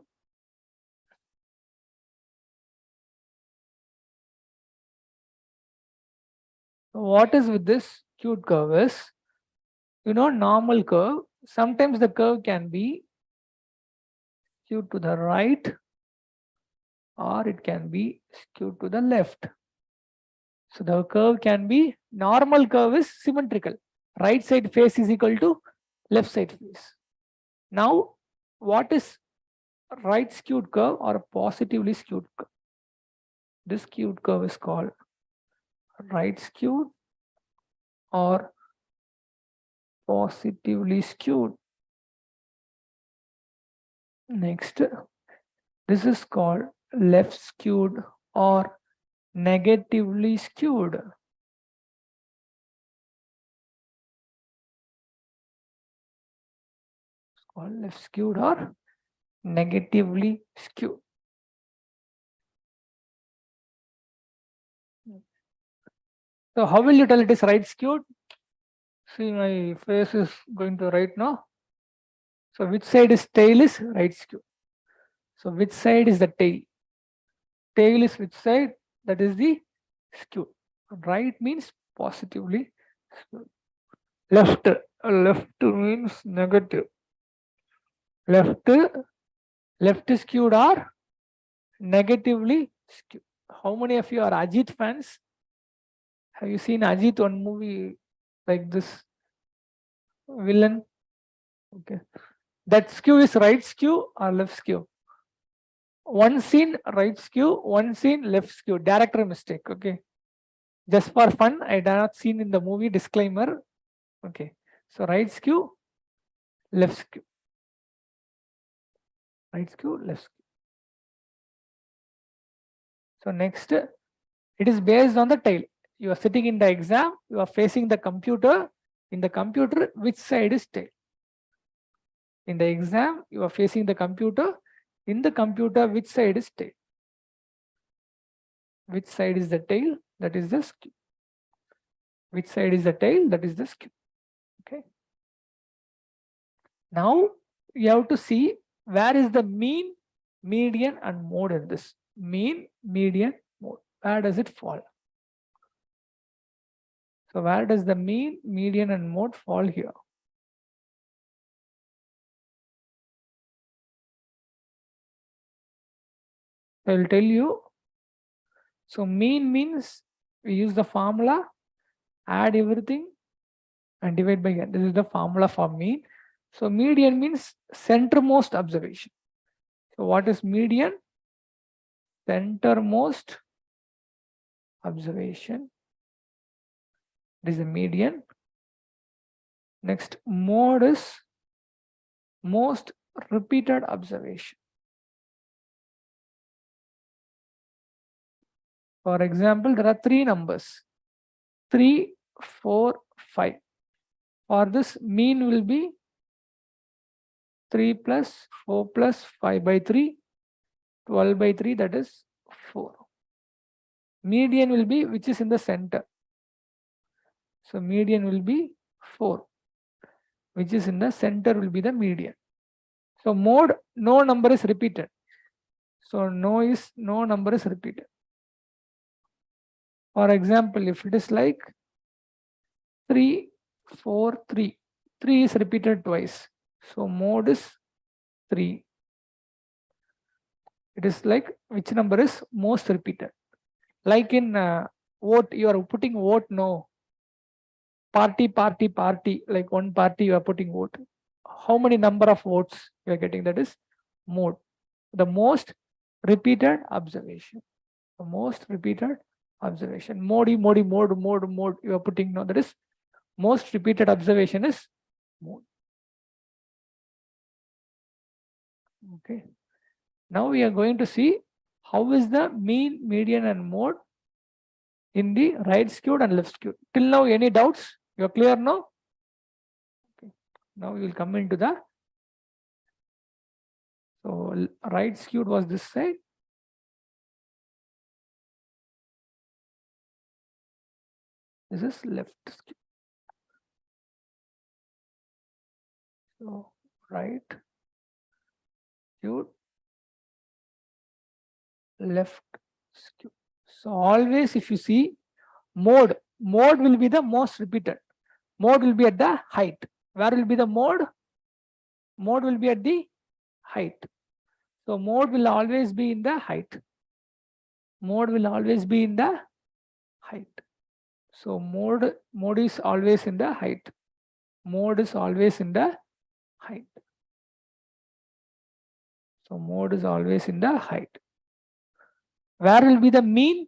What is with this skewed curve is, normal curve, sometimes the curve can be skewed to the right or it can be skewed to the left. So the curve can be, normal curve is symmetrical. Right side face is equal to left side face. Now, what is right skewed curve or positively skewed curve? This skewed curve is called right skewed or positively skewed. Next, this is called left skewed or negatively skewed. It's called left skewed or negatively skewed. So how will you tell it is right skewed? See, my face is going to right now. So which side is tail is right skewed. So which side is the tail? Tail is which side? That is the skewed. Right means positively skewed. Left means negative. Left skewed or negatively skewed. How many of you are Ajit fans? Have you seen Ajit one movie like this? Villain. Okay. That skew is right skew or left skew? One scene right skew, one scene left skew. Director mistake. Okay. Just for fun, I did not seen in the movie, disclaimer. Okay. So right skew, left skew. Right skew, left skew. So next, it is based on the tail. You are sitting in the exam, you are facing the computer. In the computer, which side is tail? In the exam, you are facing the computer. In the computer, which side is tail? Which side is the tail? That is the skew. Which side is the tail? That is the skew. Okay. Now you have to see where is the mean, median, and mode in this. Mean, median, mode. Where does it fall? So where does the mean, median, and mode fall here? I will tell you. So mean means we use the formula, add everything, and divide by n. This is the formula for mean. So median means centermost observation. So what is median? Centermost observation. This is the median. Next, mode is most repeated observation. For example, there are three numbers, 3, 4, 5. For this, mean will be 3 plus 4 plus 5 by 3, 12 by 3, that is 4. Median will be which is in the center. So median will be 4, which is in the center will be the median. So mode, no number is repeated. So no number is repeated. For example, if it is like 3, 4, 3, 3 is repeated twice. So mode is 3. It is like which number is most repeated. Like in vote, you are putting vote no. Party, like one party you are putting vote. How many number of votes you are getting? That is mode. The most repeated observation. The most repeated observation. Mode. You are putting no. That is most repeated observation is mode. Okay. Now we are going to see how is the mean, median, and mode in the right skewed and left skewed. Till now, any doubts? You are clear now? Okay. Now we will come into the. So right skewed was this side. This is left skewed. So right skewed, left skewed. So always if you see mode will be the most repeated. Mode will be at the height. Where will be the mode? Mode will be at the height. So mode will always be in the height. Mode will always be in the height. So mode is always in the height. Mode is always in the height. So mode is always in the height. Where will be the mean?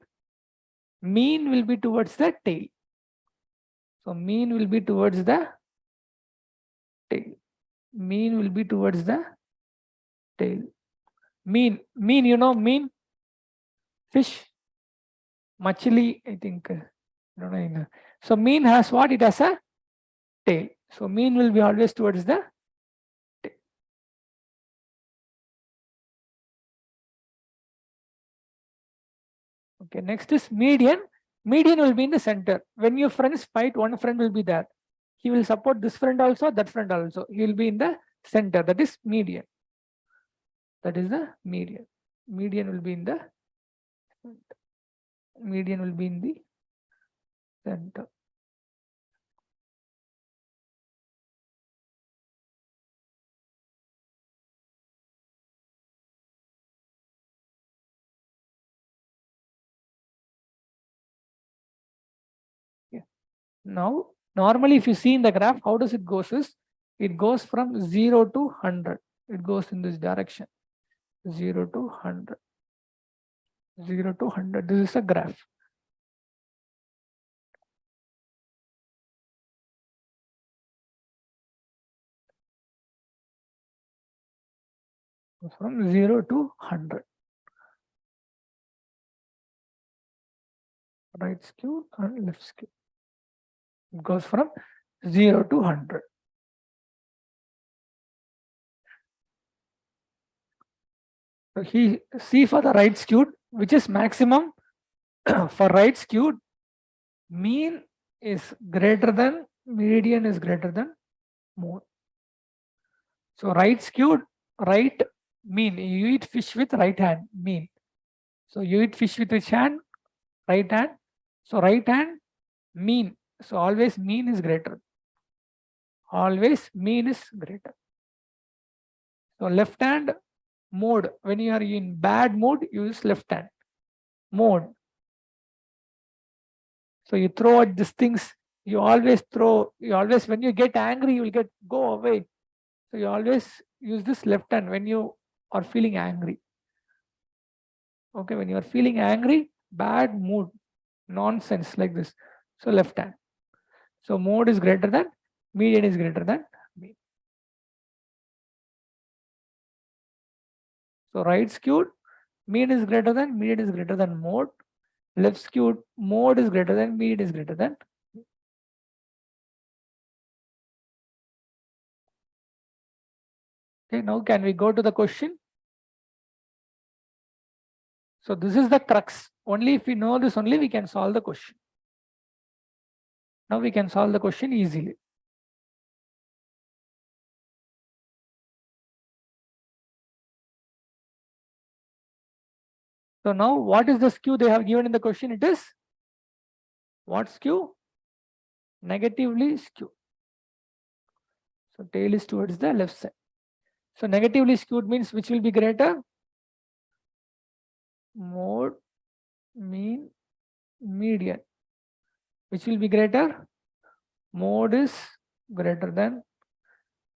Mean will be towards the tail. So mean will be towards the tail. Mean will be towards the tail. Mean, you know, mean fish, machili, I think. I don't know. So mean has what? It has a tail. So mean will be always towards the tail. Okay, next is median. Median will be in the center. When your friends fight, one friend will be there. He will support this friend also, that friend also. He will be in the center. That is median. That is the median. Median will be in the center. Median will be in the center. Yeah. Now, normally if you see in the graph, how does it goes is, it goes from 0 to 100. It goes in this direction. 0 to 100. 0 to 100. This is a graph. From 0 to 100. Right skewed and left skewed. It goes from 0 to 100. So he see for the right skewed, which is maximum for right skewed, mean is greater than, median is greater than mode. So right skewed, right mean. You eat fish with right hand, mean. So you eat fish with which hand? Right hand. So right hand, mean. So always mean is greater. Always mean is greater. So left hand, mode. When you are in bad mood, use left hand. Mode. So you throw out these things You always when you get angry, you will go away. So you always use this left hand when you are feeling angry. Okay, when you are feeling angry, bad mood, nonsense like this. So left hand. So mode is greater than, median is greater than mean. So right skewed, mean is greater than, median is greater than mode. Left skewed, mode is greater than, median is greater than. Okay, now can we go to the question? So this is the crux. Only if we know this, only we can solve the question. Now we can solve the question easily. So now what is the skew they have given in the question? It is what skew? Negatively skewed. So tail is towards the left side. So negatively skewed means which will be greater? Mode, mean, median. Which will be greater? Mode is greater than,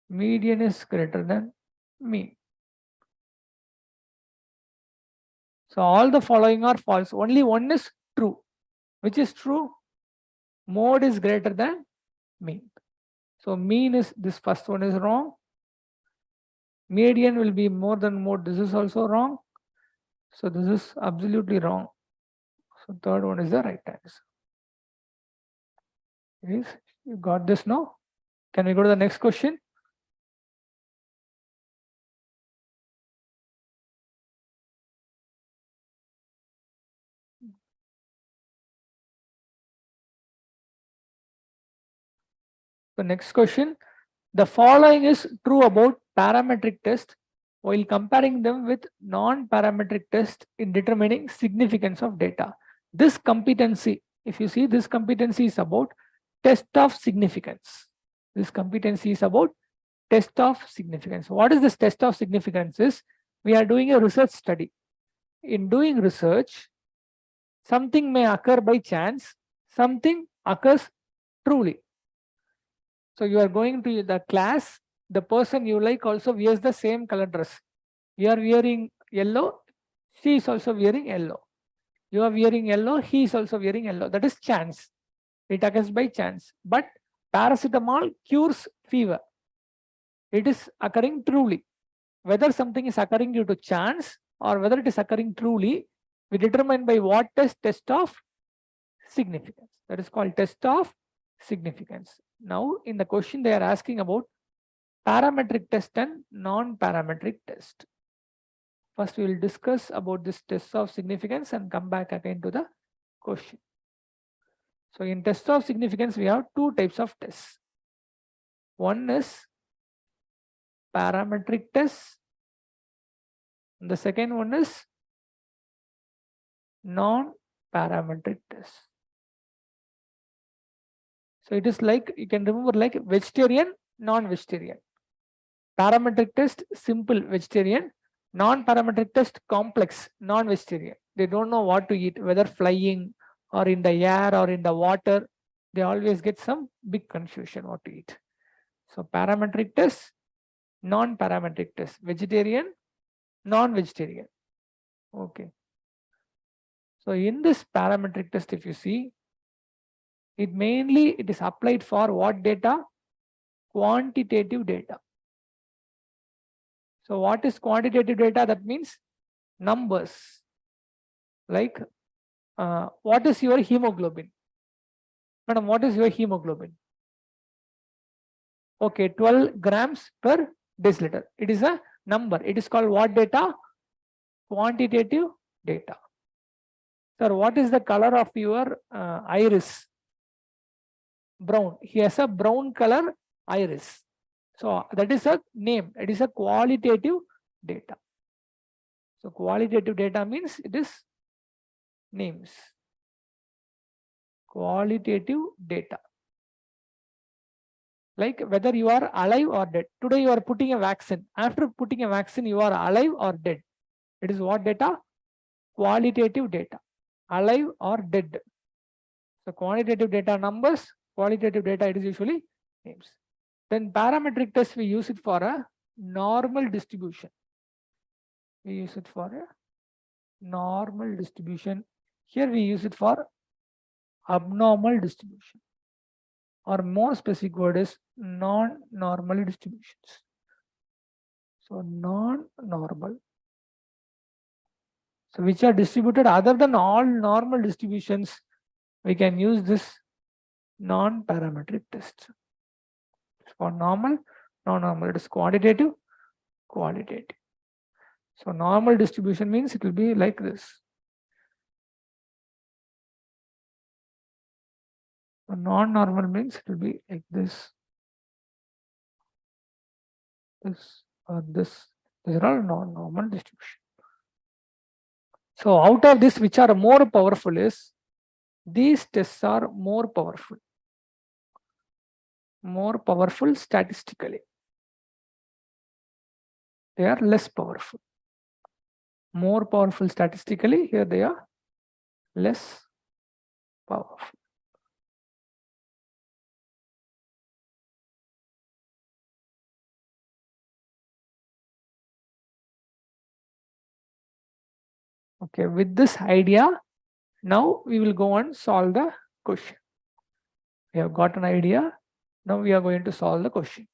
median is greater than mean. So all the following are false. Only one is true. Which is true? Mode is greater than mean. So mean is, this first one is wrong. Median will be more than mode. This is also wrong. So this is absolutely wrong. So third one is the right answer. Yes, you got this now? Can we go to the next question? The next question. The following is true about parametric test while comparing them with non-parametric test in determining significance of data. This competency, if you see, this competency is about test of significance. This competency is about test of significance. What is this test of significance? Is we are doing a research study. In doing research, something may occur by chance, something occurs truly. So you are going to the class, the person you like also wears the same color dress. You are wearing yellow, she is also wearing yellow. You are wearing yellow, he is also wearing yellow. That is chance. It occurs by chance. But paracetamol cures fever. It is occurring truly. Whether something is occurring due to chance or whether it is occurring truly, we determine by what test? Test of significance. That is called test of significance. Now, in the question, they are asking about parametric test and non-parametric test. First, we will discuss about this test of significance and come back again to the question. So, in test of significance, we have two types of tests. One is parametric test. The second one is non-parametric test. So it is like, you can remember like vegetarian, non-vegetarian. Parametric test, simple vegetarian. Non-parametric test, complex, non-vegetarian. They don't know what to eat, whether flying or in the air or in the water. They always get some big confusion what to eat. So parametric test, non-parametric test, vegetarian, non-vegetarian. Okay. So in this parametric test, if you see, it is applied for what data? Quantitative data. So what is quantitative data? That means numbers. Like what is your hemoglobin? Madam, what is your hemoglobin? Okay, 12 grams per deciliter. It is a number. It is called what data? Quantitative data. Sir, what is the color of your iris? Brown. He has a brown color iris. So that is a name. It is a qualitative data. So qualitative data means it is names. Qualitative data. Like whether you are alive or dead. Today you are putting a vaccine. After putting a vaccine, you are alive or dead. It is what data? Qualitative data. Alive or dead. So quantitative data numbers, Qualitative data, it is usually names. Then parametric test, we use it for a normal distribution. We use it for a normal distribution. Here we use it for abnormal distribution, or more specific word is non-normal distributions. So non-normal. So which are distributed other than all normal distributions, we can use this non-parametric test. For normal, non-normal, it is quantitative, qualitative. So normal distribution means it will be like this. So non-normal means it will be like this. This or this. These are all non-normal distribution. So out of this, which are more powerful is, these tests are more powerful. More powerful statistically. They are less powerful. More powerful statistically, here they are less powerful. Okay, with this idea, now we will go and solve the question. We have got an idea. Now we are going to solve the question.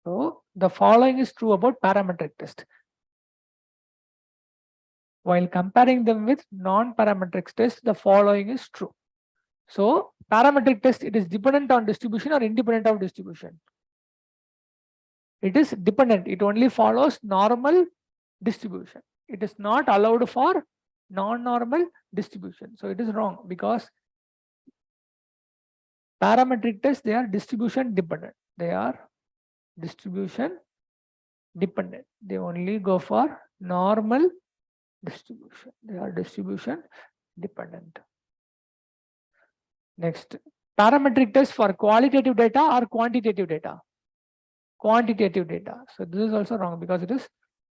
So the following is true about parametric test. While comparing them with non-parametric test, the following is true. So parametric test, it is dependent on distribution or independent of distribution. It is dependent. It only follows normal distribution. It is not allowed for non-normal distribution. So it is wrong, because parametric tests, they are distribution dependent. They are distribution dependent. They only go for normal distribution. They are distribution dependent. Next, parametric test for qualitative data or quantitative data? Quantitative data. So this is also wrong, because it is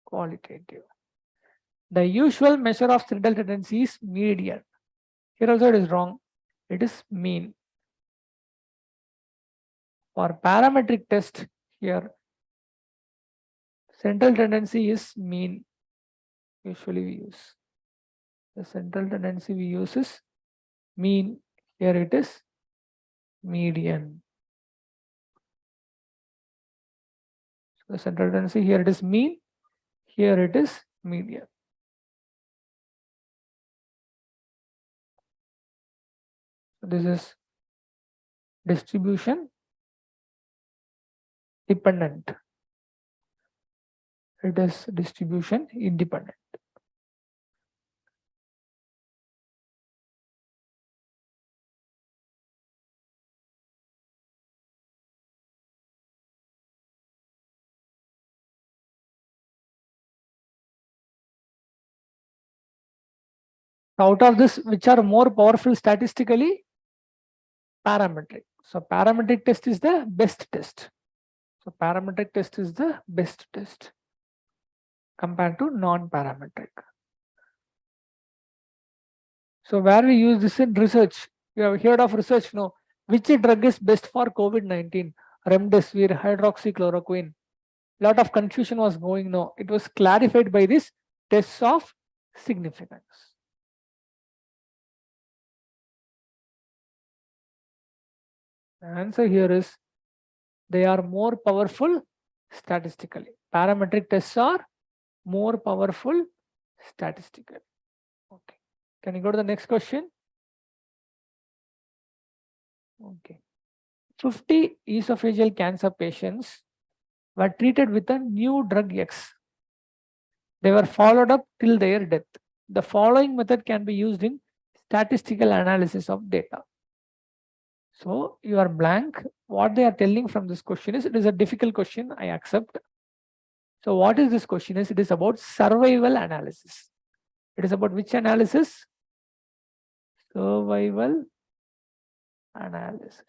qualitative. The usual measure of central tendency is median. Here also it is wrong. It is mean. For parametric test, here central tendency is mean. Usually we use the central tendency, we use is mean. Here it is median. So the central tendency, here it is mean, here it is median. So this is distribution dependent. It is distribution independent. Out of this, which are more powerful statistically? Parametric. So parametric test is the best test. So parametric test is the best test compared to non-parametric. So where we use this in research? You have heard of research, no? Which drug is best for COVID-19? Remdesivir, hydroxychloroquine. Lot of confusion was going, no? It was clarified by this test of significance. The answer here is, they are more powerful statistically. Parametric tests are more powerful statistically. Okay. Can you go to the next question? Okay. 50 esophageal cancer patients were treated with a new drug X. They were followed up till their death. The following method can be used in statistical analysis of data. So you are blank. What they are telling from this question is, it is a difficult question, I accept. So what is this question is, it is about survival analysis. It is about which analysis? Survival analysis.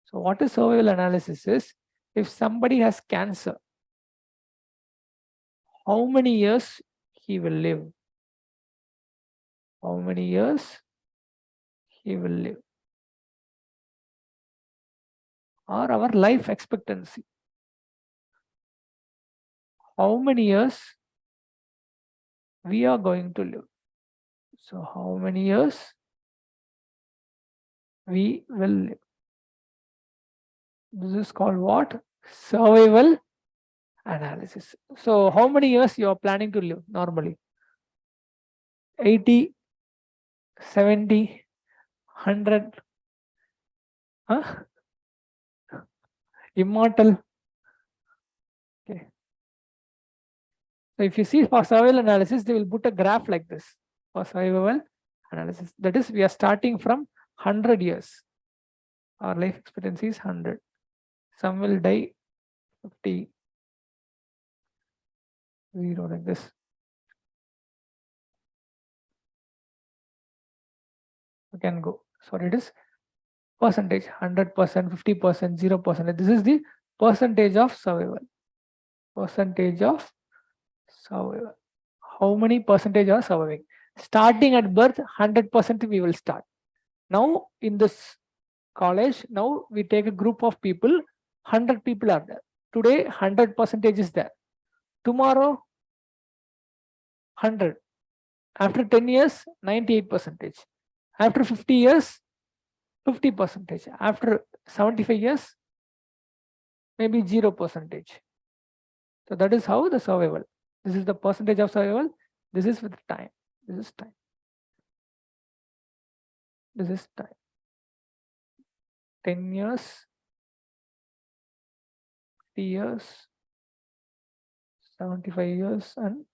So what is survival analysis is, if somebody has cancer, how many years he will live? How many years he will live? Or our life expectancy. How many years we are going to live? So how many years we will live? This is called what? Survival analysis. So how many years you are planning to live normally? 80, 70, 100? Huh? Immortal? Okay. So if you see for survival analysis, they will put a graph like this for survival analysis. That is, we are starting from 100 years. Our life expectancy is 100. Some will die 50, 0 like this. You can go. So it is percentage, 100%, 50%, 0%. This is the percentage of survival. Percentage of survival. How many percentage are surviving? Starting at birth, 100% we will start. Now in this college, now we take a group of people, 100 people are there. Today, 100% is there. Tomorrow, 100. After 10 years, 98%. After 50 years, 50%. After 75 years, maybe 0%. So that is how the survival. This is the percentage of survival. This is with time. This is time. This is time. 10 years, 50 years, 75 years, and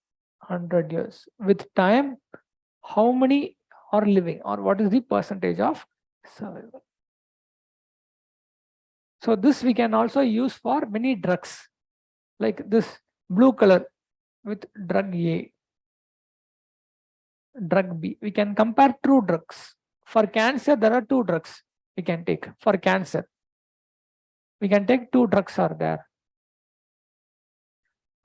100 years. With time, how many are living, or what is the percentage of survival? So this we can also use for many drugs, like this blue color with drug A, drug B. We can compare two drugs. For cancer, there are two drugs we can take. For cancer, we can take two drugs are there.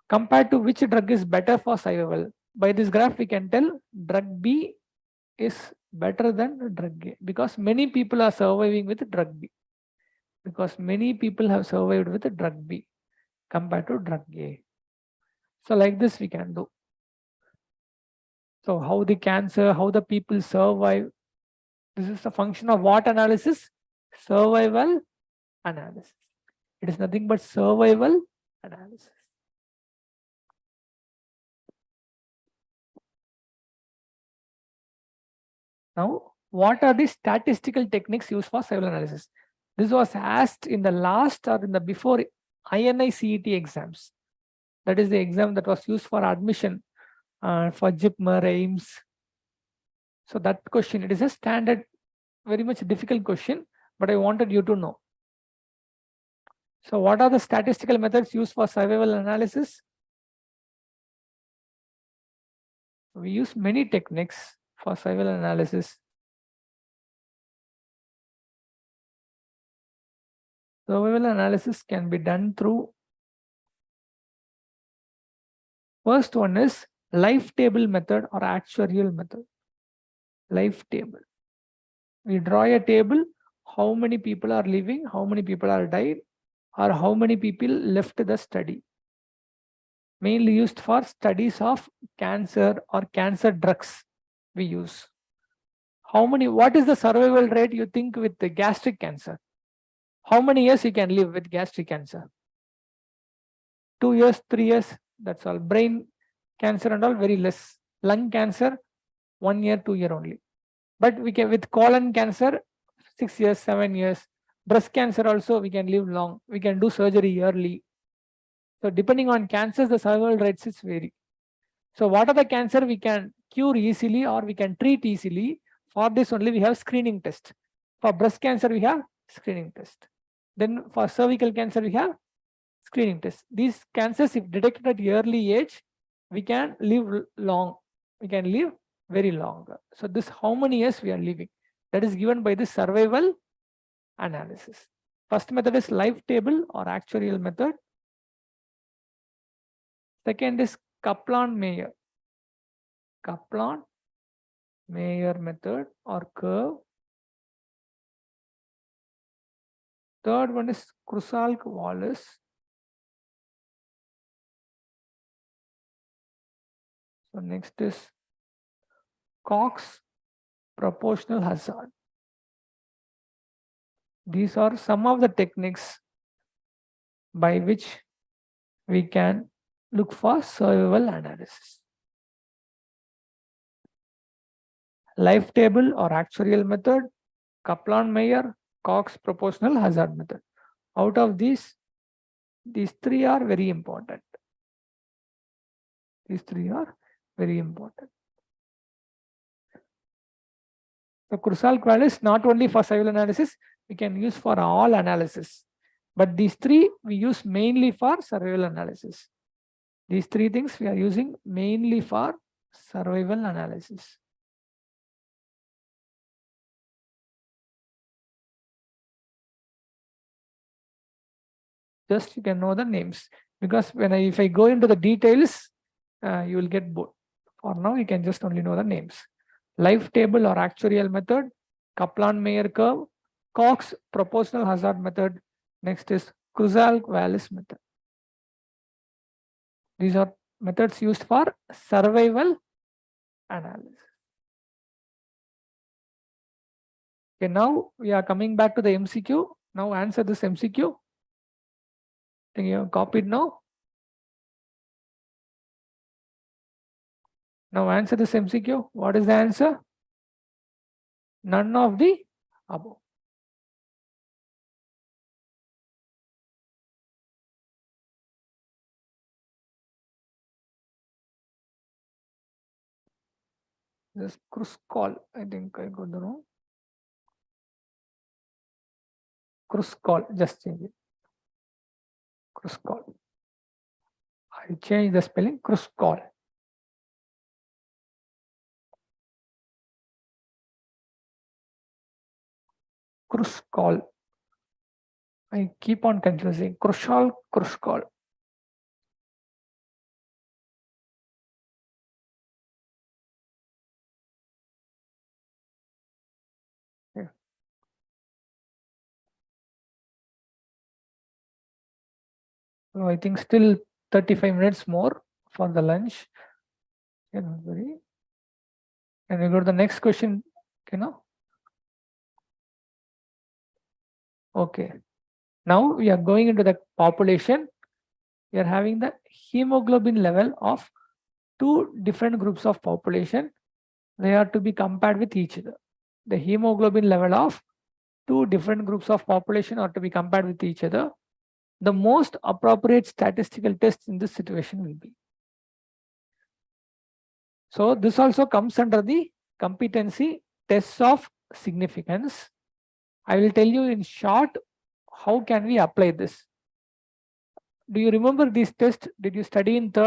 Compared to which drug is better for survival? By this graph, we can tell drug B is better than drug A, because many people are surviving with drug B. Because many people have survived with drug B compared to drug A. So like this we can do. So how the cancer, how the people survive. This is a function of what analysis? Survival analysis. It is nothing but survival analysis. Now, what are the statistical techniques used for survival analysis? This was asked in the last or in the before INI CET exams. That is the exam that was used for admission for JIPMER, AIMS. So that question, it is a standard, very much difficult question, but I wanted you to know. So what are the statistical methods used for survival analysis? We use many techniques for survival analysis. Survival analysis can be done through, first one is life table method or actuarial method. Life table. We draw a table, how many people are living, how many people are died, or how many people left the study. Mainly used for studies of cancer or cancer drugs we use. What is the survival rate you think with the gastric cancer? How many years you can live with gastric cancer? 2 years, 3 years, that's all. Brain cancer and all very less. Lung cancer, 1 year, 2 year only. But we can, with colon cancer, 6 years, 7 years. Breast cancer also we can live long. We can do surgery yearly. So depending on cancers, the survival rates is vary. So what are the cancer we can cure easily or we can treat easily, for this only we have screening test. For breast cancer, we have screening test. Then for cervical cancer, we have screening test. These cancers, if detected at early age, we can live long. We can live very long. So this how many years we are living, that is given by the survival analysis. First method is life table or actuarial method. Second is Kaplan-Meier method or curve. Third one is Krusalk-Wallis. So next is Cox proportional hazard. These are some of the techniques by which we can look for survival analysis. Life table or actuarial method, Kaplan-Meier, Cox proportional hazard method. Out of these three are very important. These three are very important. So Krusalk-Wallis not only for survival analysis, we can use for all analysis. But these three we use mainly for survival analysis. These three things we are using mainly for survival analysis. Just you can know the names, because if I go into the details, you will get bored. For now, you can just only know the names. Life table or actuarial method, Kaplan-Meier curve, Cox proportional hazard method. Next is Krusalk-Wallis method. These are methods used for survival analysis. Okay, now we are coming back to the MCQ. Now answer this MCQ. Think you have copied now? Now answer this MCQ. What is the answer? None of the above. This Kruskal, I think I got the wrong. Kruskal, just change it. Kruskal. I change the spelling. Kruskal. Kruskal. I keep on confusing. Kruskal, Kruskal. Yeah. So I think still 35 minutes more for the lunch. Don't worry. And we go to the next question. Okay. Now we are going into the population. We are having the hemoglobin level of two different groups of population. They are to be compared with each other. The hemoglobin level of two different groups of population are to be compared with each other. The most appropriate statistical test in this situation will be. So this also comes under the competency tests of significance. I will tell you in short, how can we apply this? Do you remember these tests? Did you study in third?